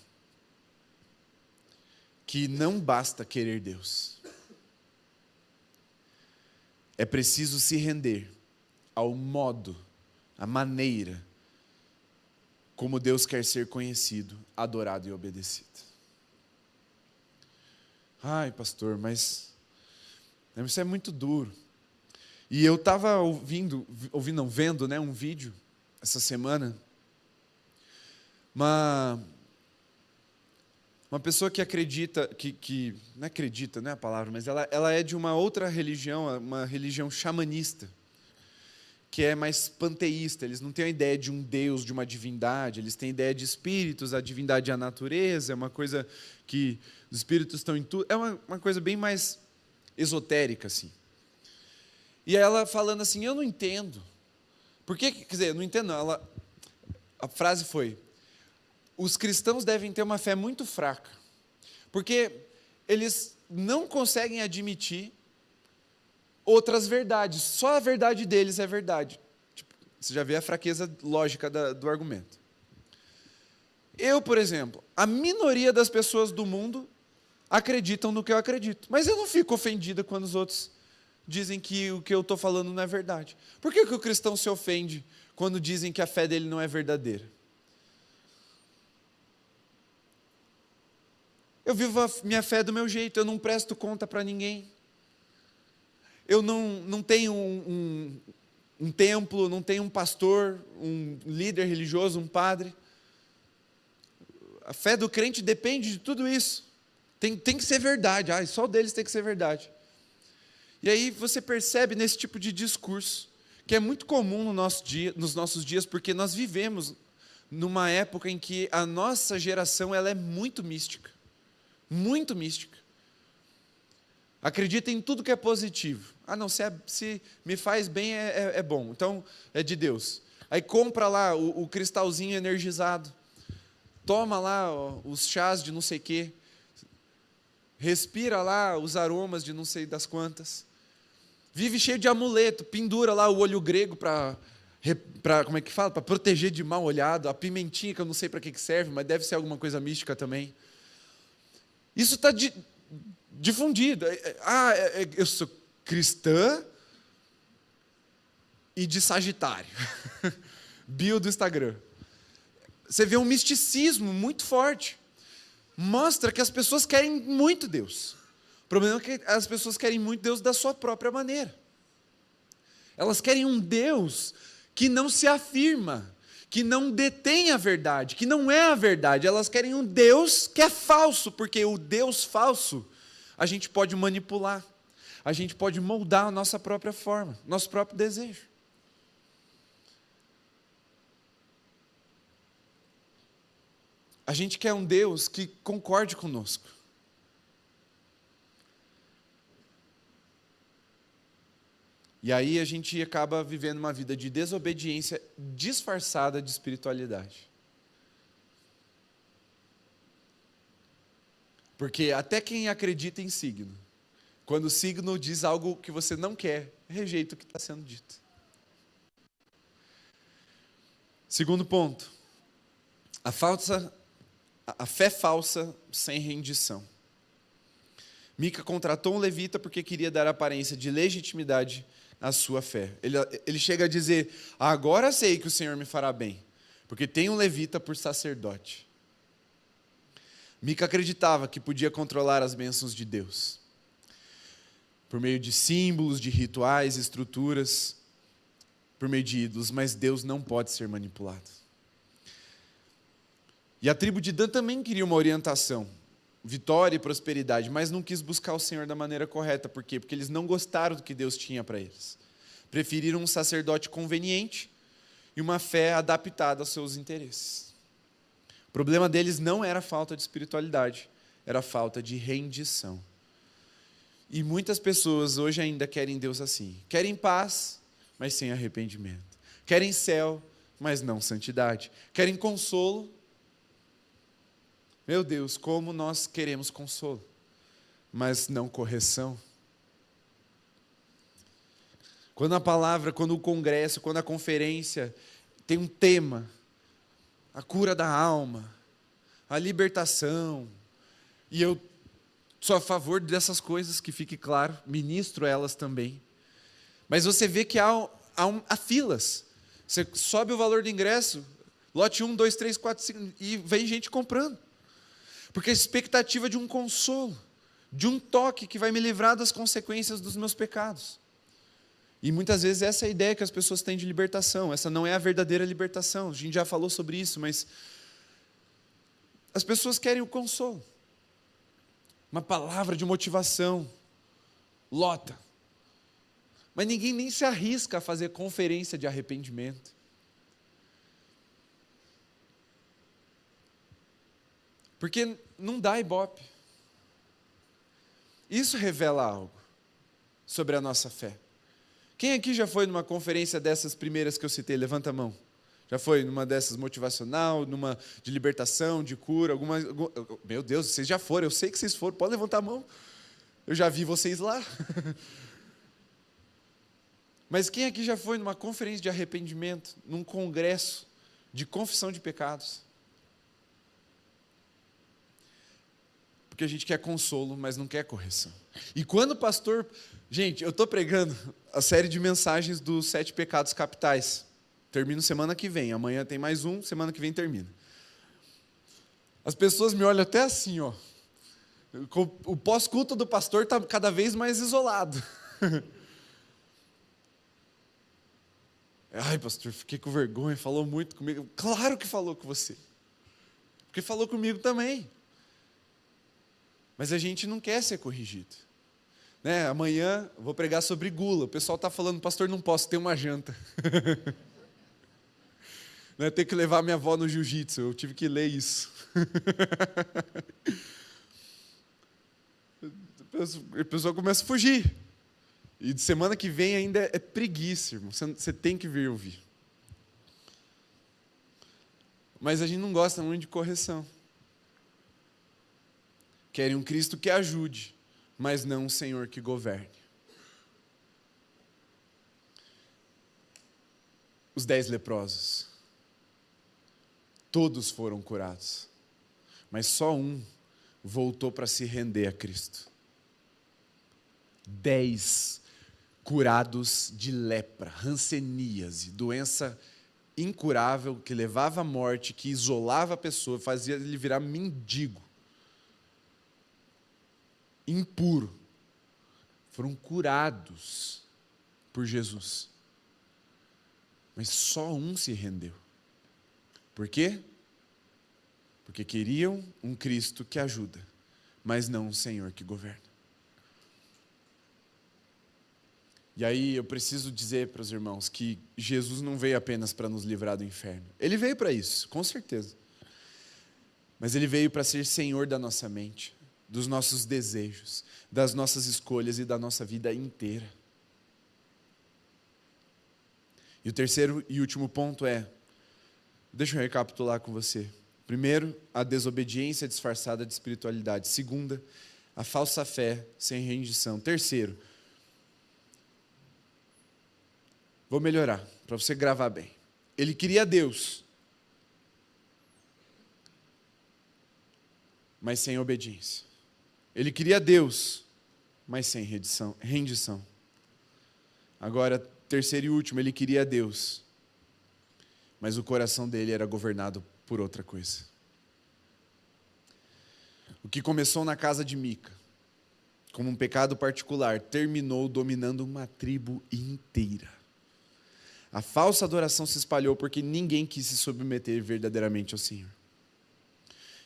que não basta querer Deus. É preciso se render ao modo, à maneira como Deus quer ser conhecido, adorado e obedecido. Ai, pastor, mas isso é muito duro. E eu estava vendo um vídeo essa semana uma pessoa que acredita, não acredita, não é a palavra, mas ela é de uma outra religião, uma religião xamanista, que é mais panteísta. Eles não têm a ideia de um Deus, de uma divindade, eles têm a ideia de espíritos, a divindade é a natureza, é uma coisa que os espíritos estão em tudo, é uma coisa bem mais esotérica, assim. E ela falando assim, eu não entendo. Por que, quer dizer, não entendo não, a frase foi, os cristãos devem ter uma fé muito fraca, porque eles não conseguem admitir outras verdades, só a verdade deles é verdade. Tipo, você já vê a fraqueza lógica do argumento. Eu, por exemplo, a minoria das pessoas do mundo acreditam no que eu acredito, mas eu não fico ofendida quando os outros dizem que o que eu estou falando não é verdade. Por que o cristão se ofende quando dizem que a fé dele não é verdadeira? Eu vivo a minha fé do meu jeito, eu não presto conta para ninguém. Eu não tenho um templo, não tenho um pastor, um líder religioso, um padre. A fé do crente depende de tudo isso. Tem que ser verdade, só o deles tem que ser verdade. E aí você percebe nesse tipo de discurso, que é muito comum nos nossos dias, porque nós vivemos numa época em que a nossa geração ela é muito mística. Muito mística. Acredita em tudo que é positivo. Não, se me faz bem é bom, então é de Deus. Aí compra lá o cristalzinho energizado, toma lá os chás de não sei o quê, respira lá os aromas de não sei das quantas, vive cheio de amuleto, pendura lá o olho grego para como é que fala? Para proteger de mal olhado, a pimentinha que eu não sei para que serve, mas deve ser alguma coisa mística também. Isso está difundido. Eu sou cristã e de Sagitário. Bio do Instagram. Você vê um misticismo muito forte. Mostra que as pessoas querem muito Deus. O problema é que as pessoas querem muito Deus da sua própria maneira. Elas querem um Deus que não se afirma, que não detém a verdade, que não é a verdade. Elas querem um Deus que é falso, porque o Deus falso a gente pode manipular, a gente pode moldar a nossa própria forma, nosso próprio desejo. A gente quer um Deus que concorde conosco. E aí a gente acaba vivendo uma vida de desobediência disfarçada de espiritualidade. Porque até quem acredita em signo, quando o signo diz algo que você não quer, rejeita o que está sendo dito. Segundo ponto, a fé falsa sem rendição. Mica contratou um levita porque queria dar aparência de legitimidade à sua fé. Ele chega a dizer, agora sei que o Senhor me fará bem, porque tem um levita por sacerdote. Mica acreditava que podia controlar as bênçãos de Deus, por meio de símbolos, de rituais, estruturas, por meio de ídolos, mas Deus não pode ser manipulado. E a tribo de Dan também queria uma orientação, vitória e prosperidade, mas não quis buscar o Senhor da maneira correta. Por quê? Porque eles não gostaram do que Deus tinha para eles. Preferiram um sacerdote conveniente e uma fé adaptada aos seus interesses. O problema deles não era a falta de espiritualidade, era a falta de rendição. E muitas pessoas hoje ainda querem Deus assim. Querem paz, mas sem arrependimento. Querem céu, mas não santidade. Querem consolo. Meu Deus, como nós queremos consolo, mas não correção. Quando a palavra, quando o congresso, quando a conferência tem um tema, a cura da alma, a libertação, e eu sou a favor dessas coisas, que fique claro, ministro elas também. Mas você vê que há filas. Você sobe o valor do ingresso, lote 1, 2, 3, 4, 5, e vem gente comprando. Porque a expectativa de um consolo, de um toque que vai me livrar das consequências dos meus pecados. E muitas vezes essa é a ideia que as pessoas têm de libertação. Essa não é a verdadeira libertação. A gente já falou sobre isso, mas As pessoas querem o consolo. Uma palavra de motivação. Lota. Mas ninguém nem se arrisca a fazer conferência de arrependimento. Porque não dá ibope. Isso revela algo sobre a nossa fé. Quem aqui já foi numa conferência dessas primeiras que eu citei? Levanta a mão. Já foi numa dessas motivacional, numa de libertação, de cura, alguma... Meu Deus, vocês já foram, eu sei que vocês foram, pode levantar a mão. Eu já vi vocês lá. Mas quem aqui já foi numa conferência de arrependimento, num congresso de confissão de pecados? Porque a gente quer consolo, mas não quer correção. E quando o pastor... Gente, eu estou pregando a série de mensagens dos 7 pecados capitais. Termino semana que vem. Amanhã tem mais um, semana que vem termina. As pessoas me olham até assim, ó. O pós-culto do pastor está cada vez mais isolado. Ai, pastor, fiquei com vergonha, falou muito comigo. Claro que falou com você. Porque falou comigo também. Mas a gente não quer ser corrigido. Né? Amanhã eu vou pregar sobre gula. O pessoal está falando, pastor, não posso ter uma janta. Né? Ter que levar minha avó no jiu-jitsu. Eu tive que ler isso. A pessoa começa a fugir. E de semana que vem ainda é preguiça, irmão. Você tem que vir ouvir. Mas a gente não gosta muito de correção. Querem um Cristo que ajude, mas não um Senhor que governe. Os 10 leprosos. Todos foram curados. Mas só um voltou para se render a Cristo. 10 curados de lepra, hanseníase, doença incurável que levava à morte, que isolava a pessoa, fazia ele virar mendigo. Impuro. Foram curados por Jesus. Mas só um se rendeu. Por quê? Porque queriam um Cristo que ajuda, mas não um Senhor que governa. E aí eu preciso dizer para os irmãos que Jesus não veio apenas para nos livrar do inferno. Ele veio para isso, com certeza. Mas ele veio para ser Senhor da nossa mente, dos nossos desejos, das nossas escolhas e da nossa vida inteira. E o terceiro e último ponto é, deixa eu recapitular com você. Primeiro, a desobediência disfarçada de espiritualidade. Segunda, a falsa fé sem rendição. Terceiro, vou melhorar, para você gravar bem. Ele queria Deus, mas sem obediência. Ele queria Deus, mas sem rendição. Agora, terceiro e último, ele queria Deus, mas o coração dele era governado por outra coisa. O que começou na casa de Mica, como um pecado particular, terminou dominando uma tribo inteira. A falsa adoração se espalhou porque ninguém quis se submeter verdadeiramente ao Senhor.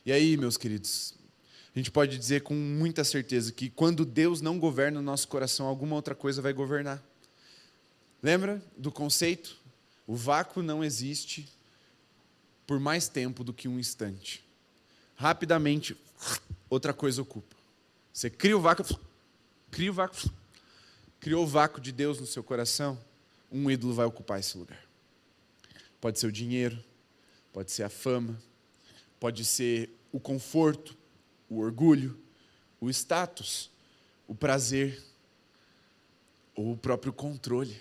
E aí, meus queridos, a gente pode dizer com muita certeza que quando Deus não governa o nosso coração, alguma outra coisa vai governar. Lembra do conceito? O vácuo não existe por mais tempo do que um instante. Rapidamente, outra coisa ocupa. Você cria o vácuo, criou o vácuo de Deus no seu coração, um ídolo vai ocupar esse lugar. Pode ser o dinheiro, pode ser a fama, pode ser o conforto, o orgulho, o status, o prazer, ou o próprio controle,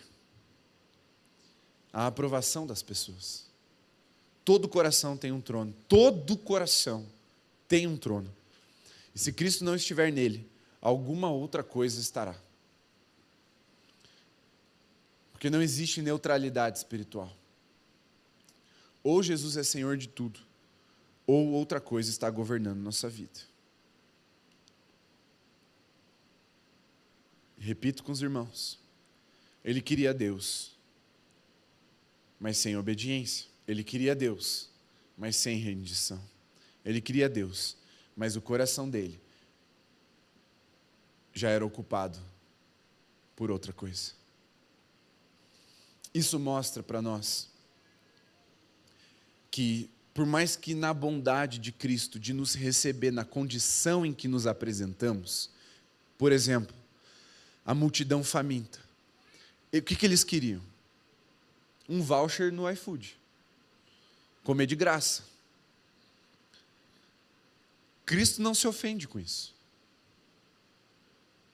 a aprovação das pessoas. Todo coração tem um trono, todo coração tem um trono. E se Cristo não estiver nele, alguma outra coisa estará. Porque não existe neutralidade espiritual. Ou Jesus é Senhor de tudo, ou outra coisa está governando nossa vida. Repito com os irmãos. Ele queria Deus, mas sem obediência. Ele queria Deus, mas sem rendição. Ele queria Deus, mas o coração dele já era ocupado por outra coisa. Isso mostra para nós que, por mais que na bondade de Cristo, de nos receber na condição em que nos apresentamos, por exemplo, a multidão faminta, o que eles queriam? Um voucher no iFood, comer de graça. Cristo não se ofende com isso.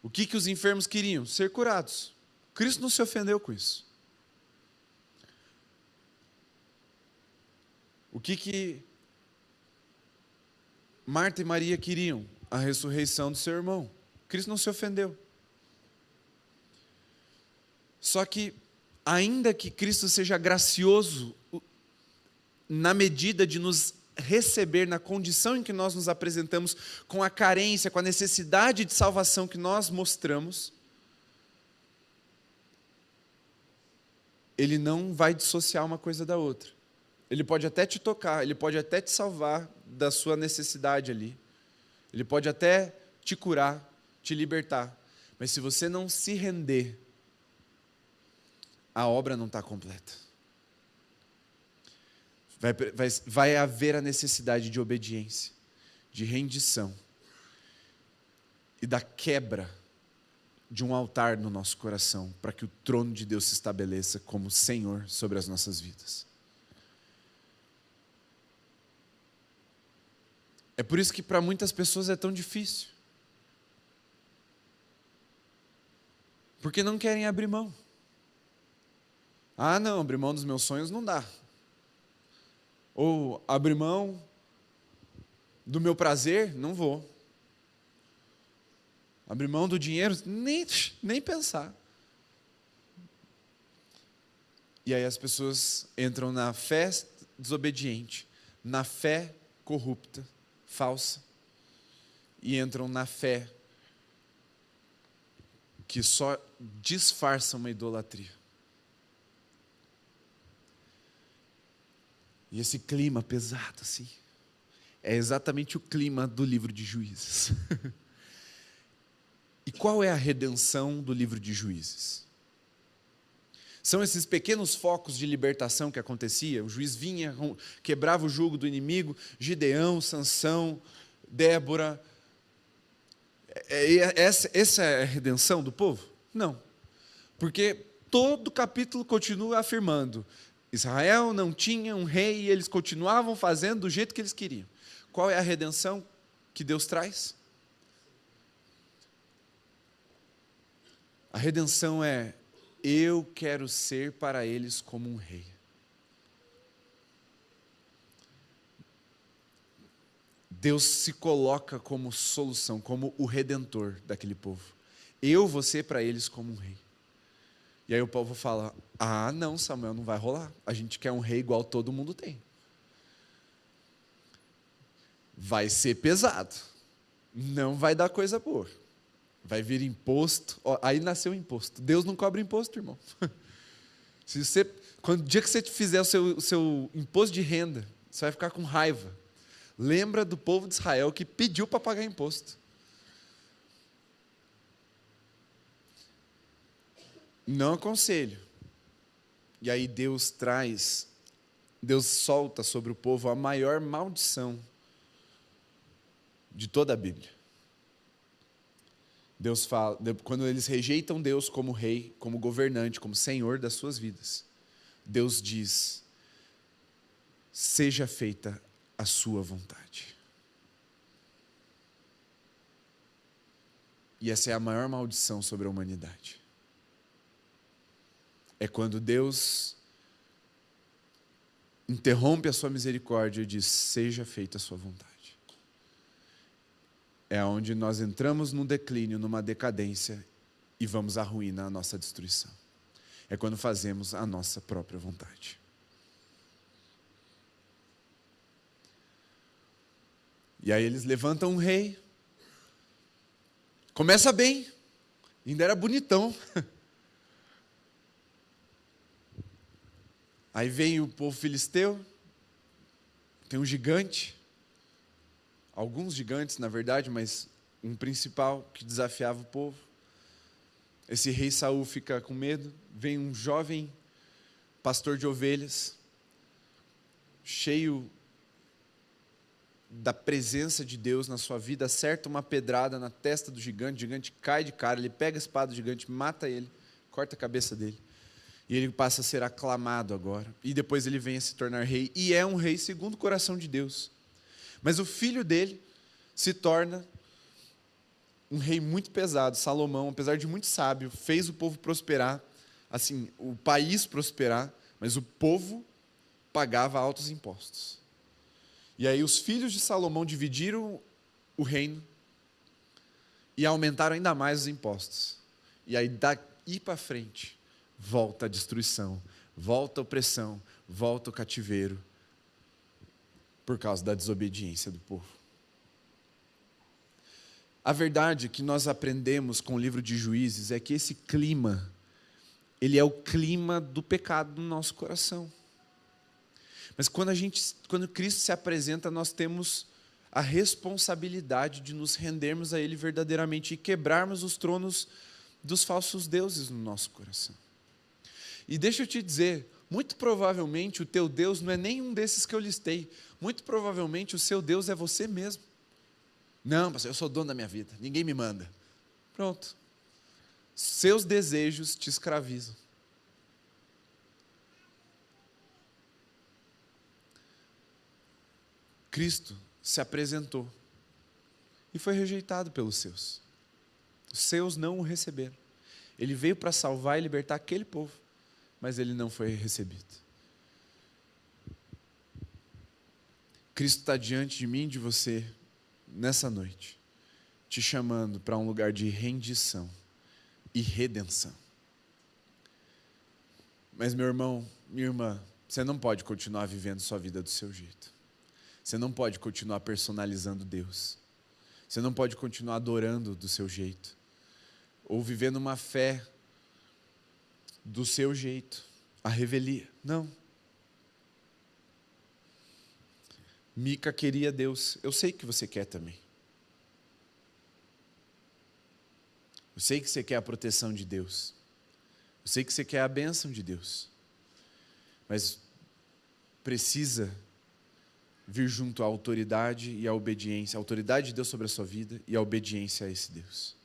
O que os enfermos queriam? Ser curados. Cristo não se ofendeu com isso. O que Marta e Maria queriam? A ressurreição do seu irmão. Cristo não se ofendeu. Só que, ainda que Cristo seja gracioso na medida de nos receber na condição em que nós nos apresentamos, com a carência, com a necessidade de salvação que nós mostramos, Ele não vai dissociar uma coisa da outra. Ele pode até te tocar, Ele pode até te salvar da sua necessidade ali. Ele pode até te curar, te libertar. Mas se você não se render, a obra não está completa. Vai haver a necessidade de obediência, de rendição e da quebra de um altar no nosso coração, para que o trono de Deus se estabeleça como Senhor sobre as nossas vidas. É por isso que para muitas pessoas é tão difícil. Porque não querem abrir mão. Ah, não, abrir mão dos meus sonhos não dá. Ou abrir mão do meu prazer, não vou. Abrir mão do dinheiro, nem pensar. E aí as pessoas entram na fé desobediente, na fé corrupta, falsa, e entram na fé que só disfarça uma idolatria. E esse clima pesado assim, é exatamente o clima do livro de Juízes. E qual é a redenção do livro de Juízes? São esses pequenos focos de libertação que acontecia. O juiz vinha, quebrava o jugo do inimigo, Gideão, Sansão, Débora. Essa é a redenção do povo? Não. Porque todo capítulo continua afirmando: Israel não tinha um rei e eles continuavam fazendo do jeito que eles queriam. Qual é a redenção que Deus traz? A redenção é: eu quero ser para eles como um rei. Deus se coloca como solução, como o redentor daquele povo. Eu vou ser para eles como um rei. E aí o povo fala: ah, não, Samuel, não vai rolar. A gente quer um rei igual todo mundo tem. Vai ser pesado. Não vai dar coisa boa. Vai vir imposto. Aí nasceu o imposto. Deus não cobra imposto, irmão. O dia que você fizer o seu imposto de renda, você vai ficar com raiva. Lembra do povo de Israel que pediu para pagar imposto. Não aconselho. E aí Deus solta sobre o povo a maior maldição de toda a Bíblia. Deus fala, quando eles rejeitam Deus como rei, como governante, como senhor das suas vidas, Deus diz: seja feita a sua vontade. E essa é a maior maldição sobre a humanidade. É quando Deus interrompe a sua misericórdia e diz: seja feita a sua vontade. É onde nós entramos num declínio, numa decadência, e vamos à ruína, à nossa destruição. É quando fazemos a nossa própria vontade. E aí eles levantam um rei. Começa bem, ainda era bonitão. Aí vem o povo filisteu, tem um gigante, alguns gigantes, na verdade, mas um principal que desafiava o povo. Esse rei Saul fica com medo, vem um jovem pastor de ovelhas, cheio da presença de Deus na sua vida, acerta uma pedrada na testa do gigante, o gigante cai de cara, ele pega a espada do gigante, mata ele, corta a cabeça dele, e ele passa a ser aclamado agora, e depois ele vem a se tornar rei, e é um rei segundo o coração de Deus. Mas o filho dele se torna um rei muito pesado. Salomão, apesar de muito sábio, fez o povo prosperar, assim, o país prosperar, mas o povo pagava altos impostos. E aí os filhos de Salomão dividiram o reino e aumentaram ainda mais os impostos. E aí daí para frente, volta a destruição, volta a opressão, volta o cativeiro, por causa da desobediência do povo. A verdade que nós aprendemos com o livro de Juízes é que esse clima, ele é o clima do pecado no nosso coração. Mas quando Cristo se apresenta, nós temos a responsabilidade de nos rendermos a Ele verdadeiramente e quebrarmos os tronos dos falsos deuses no nosso coração. E deixa eu te dizer, muito provavelmente o teu Deus não é nenhum desses que eu listei. Muito provavelmente o seu Deus é você mesmo. Não, pastor, eu sou dono da minha vida, ninguém me manda. Pronto. Seus desejos te escravizam. Cristo se apresentou e foi rejeitado pelos seus. Os seus não o receberam. Ele veio para salvar e libertar aquele povo, mas ele não foi recebido. Cristo está diante de mim e de você nessa noite, te chamando para um lugar de rendição e redenção. Mas meu irmão, minha irmã, você não pode continuar vivendo sua vida do seu jeito. Você não pode continuar personalizando Deus. Você não pode continuar adorando do seu jeito. Ou vivendo uma fé do seu jeito. A revelia. Não. Mica queria Deus. Eu sei que você quer também. Eu sei que você quer a proteção de Deus. Eu sei que você quer a bênção de Deus. Mas precisa vir junto à autoridade e à obediência, a autoridade de Deus sobre a sua vida e a obediência a esse Deus.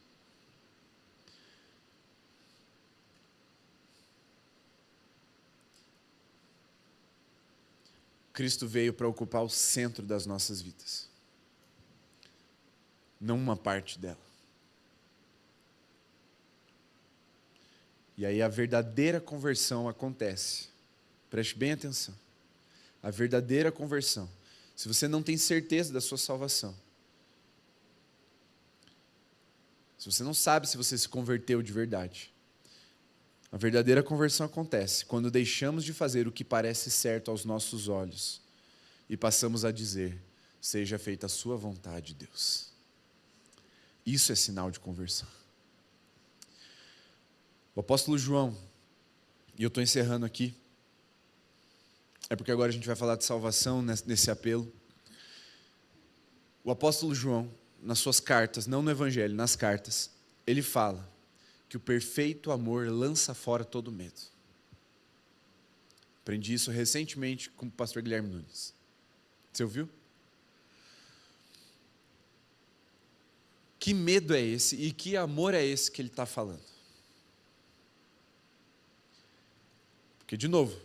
Cristo veio para ocupar o centro das nossas vidas, não uma parte dela. E aí a verdadeira conversão acontece. Preste bem atenção. A verdadeira conversão. Se você não tem certeza da sua salvação, se você não sabe se você se converteu de verdade, a verdadeira conversão acontece quando deixamos de fazer o que parece certo aos nossos olhos e passamos a dizer: seja feita a sua vontade, Deus. Isso é sinal de conversão. O apóstolo João, e eu estou encerrando aqui, é porque agora a gente vai falar de salvação nesse apelo. O apóstolo João, nas suas cartas, não no evangelho, nas cartas, ele fala que o perfeito amor lança fora todo medo. Aprendi isso recentemente com o pastor Guilherme Nunes. Você ouviu? Que medo é esse e que amor é esse que ele está falando? Porque, de novo,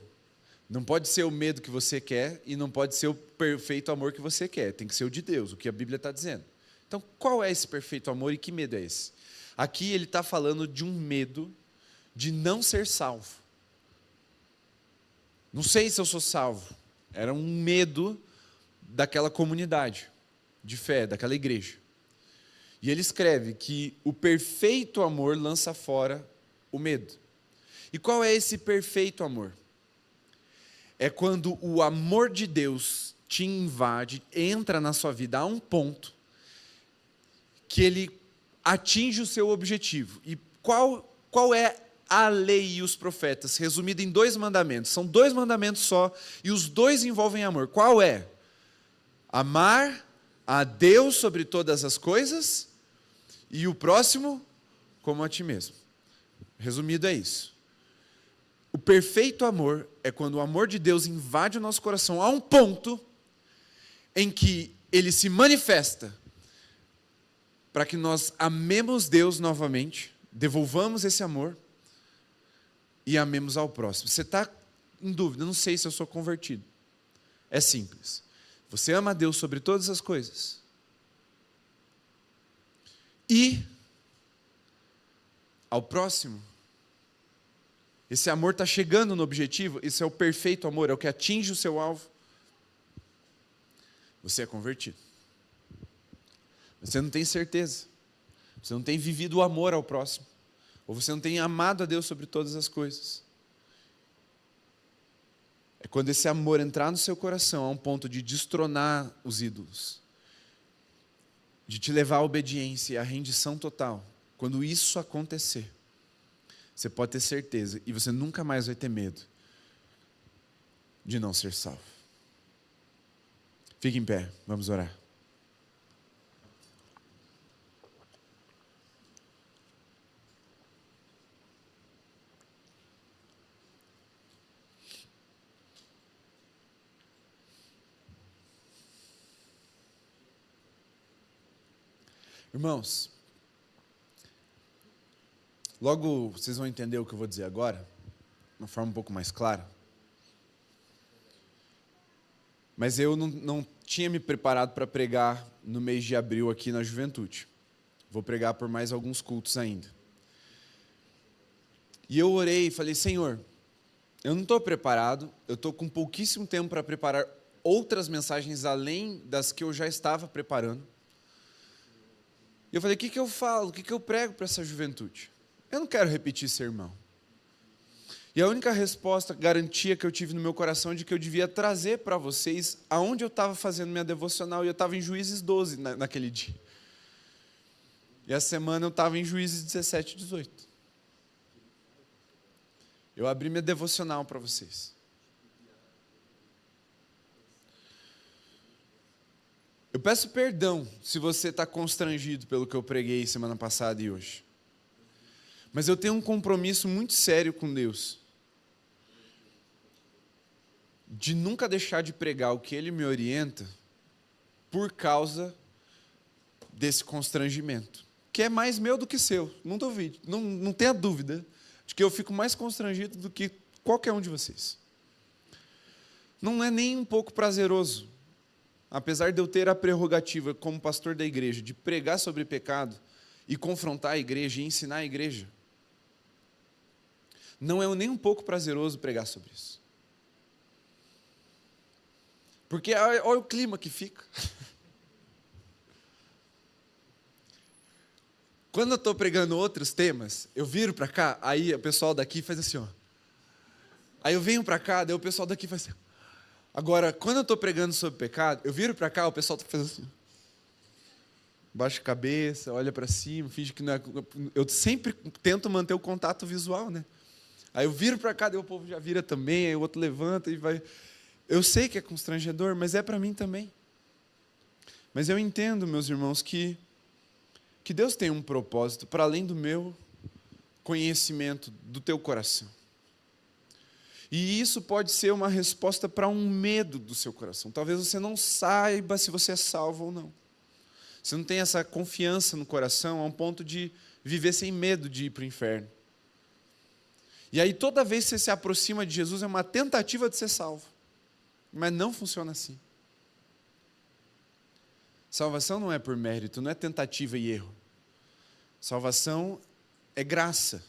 não pode ser o medo que você quer e não pode ser o perfeito amor que você quer. Tem que ser o de Deus, o que a Bíblia está dizendo. Então, qual é esse perfeito amor e que medo é esse? Aqui ele está falando de um medo de não ser salvo. Não sei se eu sou salvo. Era um medo daquela comunidade de fé, daquela igreja. E ele escreve que o perfeito amor lança fora o medo. E qual é esse perfeito amor? É quando o amor de Deus te invade, entra na sua vida a um ponto que ele atinge o seu objetivo. E qual é a lei e os profetas? Resumido em 2 mandamentos. São 2 mandamentos só e os 2 envolvem amor. Qual é? Amar a Deus sobre todas as coisas e o próximo como a ti mesmo. Resumido é isso. O perfeito amor é quando o amor de Deus invade o nosso coração a um ponto em que ele se manifesta para que nós amemos Deus novamente, devolvamos esse amor e amemos ao próximo. Você está em dúvida, não sei se eu sou convertido. É simples. Você ama a Deus sobre todas as coisas. E ao próximo. Esse amor está chegando no objetivo, isso é o perfeito amor, é o que atinge o seu alvo. Você é convertido. Você não tem certeza. Você não tem vivido o amor ao próximo. Ou você não tem amado a Deus sobre todas as coisas. É quando esse amor entrar no seu coração a um ponto de destronar os ídolos. De te levar à obediência e à rendição total. Quando isso acontecer, você pode ter certeza e você nunca mais vai ter medo de não ser salvo. Fique em pé, vamos orar. Irmãos, logo vocês vão entender o que eu vou dizer agora, de uma forma um pouco mais clara. Mas eu não tinha me preparado para pregar no mês de abril aqui na Juventude. Vou pregar por mais alguns cultos ainda. E eu orei e falei, Senhor, eu não estou preparado, eu estou com pouquíssimo tempo para preparar outras mensagens além das que eu já estava preparando. E eu falei, o que eu falo, o que eu prego para essa juventude? Eu não quero repetir sermão. E a única resposta, garantia que eu tive no meu coração é de que eu devia trazer para vocês aonde eu estava fazendo minha devocional, e eu estava em Juízes 12 naquele dia. E essa semana eu estava em Juízes 17 e 18. Eu abri minha devocional para vocês. Eu peço perdão se você está constrangido pelo que eu preguei semana passada e hoje. Mas eu tenho um compromisso muito sério com Deus. De nunca deixar de pregar o que Ele me orienta por causa desse constrangimento. Que é mais meu do que seu, não duvide, não tenha dúvida de que eu fico mais constrangido do que qualquer um de vocês. Não é nem um pouco prazeroso, apesar de eu ter a prerrogativa como pastor da igreja de pregar sobre pecado e confrontar a igreja e ensinar a igreja. Não é nem um pouco prazeroso pregar sobre isso. Porque olha o clima que fica. Quando eu estou pregando outros temas, eu viro para cá, aí o pessoal daqui faz assim, ó. Aí eu venho para cá, daí o pessoal daqui faz assim. Agora, quando eu estou pregando sobre pecado, eu viro para cá, o pessoal faz assim. Baixa a cabeça, olha para cima, finge que não é... Eu sempre tento manter o contato visual, né? Aí eu viro para cá, daí o povo já vira também, aí o outro levanta e vai... Eu sei que é constrangedor, mas é para mim também. Mas eu entendo, meus irmãos, que Deus tem um propósito para além do meu conhecimento, do teu coração. E isso pode ser uma resposta para um medo do seu coração. Talvez você não saiba se você é salvo ou não. Você não tem essa confiança no coração a um ponto de viver sem medo de ir para o inferno. E aí toda vez que você se aproxima de Jesus é uma tentativa de ser salvo. Mas não funciona assim. Salvação não é por mérito, não é tentativa e erro. Salvação é graça.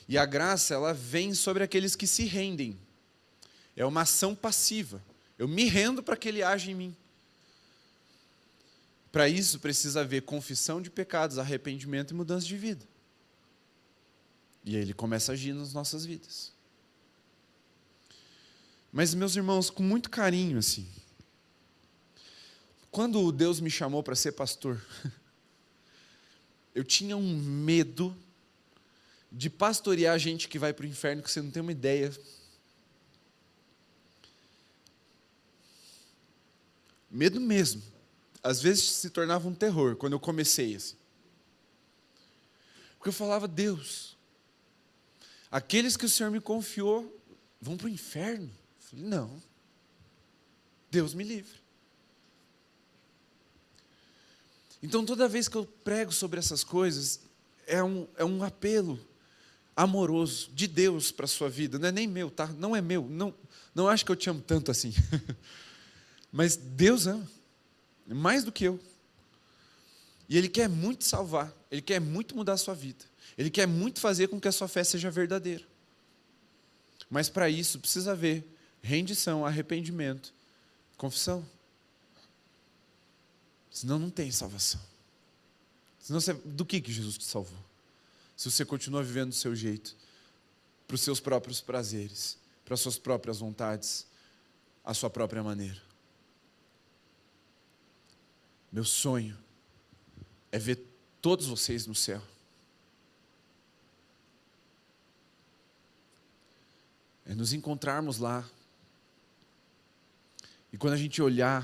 E a graça, ela vem sobre aqueles que se rendem. É uma ação passiva. Eu me rendo para que Ele age em mim. Para isso, precisa haver confissão de pecados, arrependimento e mudança de vida. E aí Ele começa a agir nas nossas vidas. Mas, meus irmãos, com muito carinho, assim, quando Deus me chamou para ser pastor, eu tinha um medo de pastorear gente que vai para o inferno, que você não tem uma ideia. Medo mesmo. às vezes se tornava um terror quando eu comecei assim. Porque eu falava, Deus, aqueles que o Senhor me confiou vão para o inferno. Eu falei, não, Deus me livre. Então toda vez que eu prego sobre essas coisas, é um apelo amoroso de Deus para a sua vida, não é nem meu, tá? Não é meu, não acho que eu te amo tanto assim. Mas Deus ama, mais do que eu. E Ele quer muito salvar, Ele quer muito mudar a sua vida, Ele quer muito fazer com que a sua fé seja verdadeira. Mas para isso precisa haver rendição, arrependimento, confissão. Senão não tem salvação. Senão do que Jesus te salvou? Se você continua vivendo do seu jeito, para os seus próprios prazeres, para as suas próprias vontades, a sua própria maneira. Meu sonho é ver todos vocês no céu. É nos encontrarmos lá. E quando a gente olhar,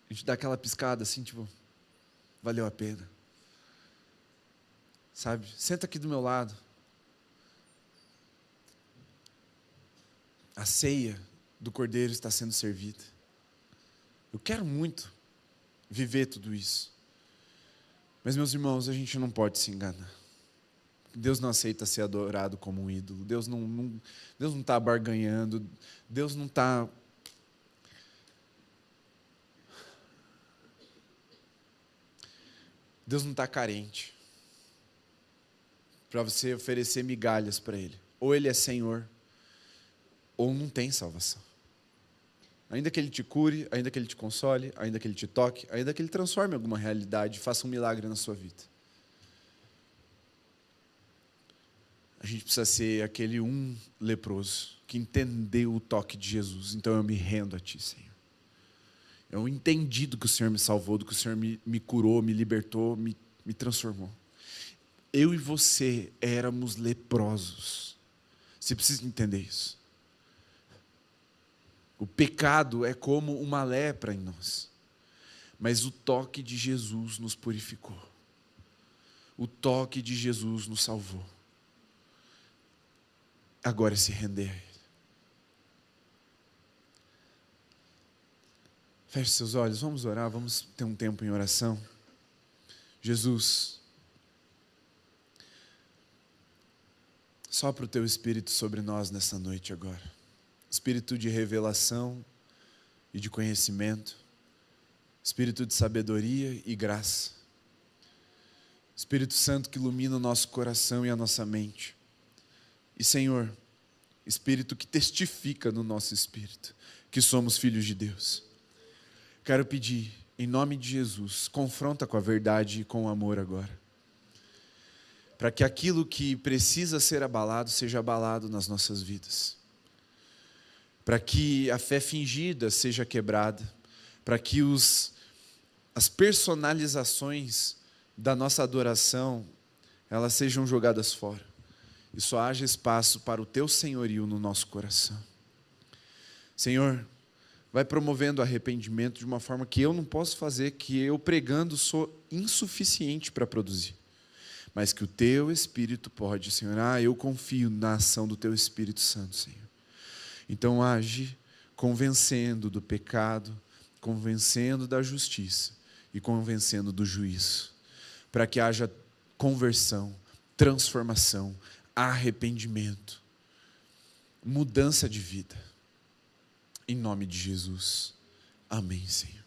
a gente dá aquela piscada assim, tipo, valeu a pena. Sabe? Senta aqui do meu lado. A ceia do Cordeiro está sendo servida. Eu quero muito viver tudo isso. Mas, meus irmãos, a gente não pode se enganar. Deus não aceita ser adorado como um ídolo. Deus não está barganhando. Deus não está... Deus não está carente para você oferecer migalhas para Ele. Ou Ele é Senhor, ou não tem salvação. Ainda que Ele te cure, ainda que Ele te console, ainda que Ele te toque, ainda que Ele transforme alguma realidade, faça um milagre na sua vida. A gente precisa ser aquele leproso que entendeu o toque de Jesus. Então eu me rendo a Ti, Senhor. Eu entendi do que o Senhor me salvou, do que o Senhor me curou, me libertou, me transformou. Eu e você éramos leprosos. Você precisa entender isso. O pecado é como uma lepra em nós. Mas o toque de Jesus nos purificou. O toque de Jesus nos salvou. Agora é se render a Ele. Feche seus olhos, vamos orar, vamos ter um tempo em oração. Jesus, sopra o Teu Espírito sobre nós nessa noite agora. Espírito de revelação e de conhecimento. Espírito de sabedoria e graça. Espírito Santo que ilumina o nosso coração e a nossa mente. E Senhor, Espírito que testifica no nosso espírito que somos filhos de Deus. Quero pedir, em nome de Jesus, confronta com a verdade e com o amor agora. Para que aquilo que precisa ser abalado, seja abalado nas nossas vidas. Para que a fé fingida seja quebrada. Para que as personalizações da nossa adoração, elas sejam jogadas fora. E só haja espaço para o Teu senhorio no nosso coração. Senhor, vai promovendo arrependimento de uma forma que eu não posso fazer, que eu pregando sou insuficiente para produzir. Mas que o Teu Espírito pode, Senhor. Eu confio na ação do Teu Espírito Santo, Senhor. Então age convencendo do pecado, convencendo da justiça e convencendo do juízo. Para que haja conversão, transformação, arrependimento, mudança de vida. Em nome de Jesus. Amém, Senhor.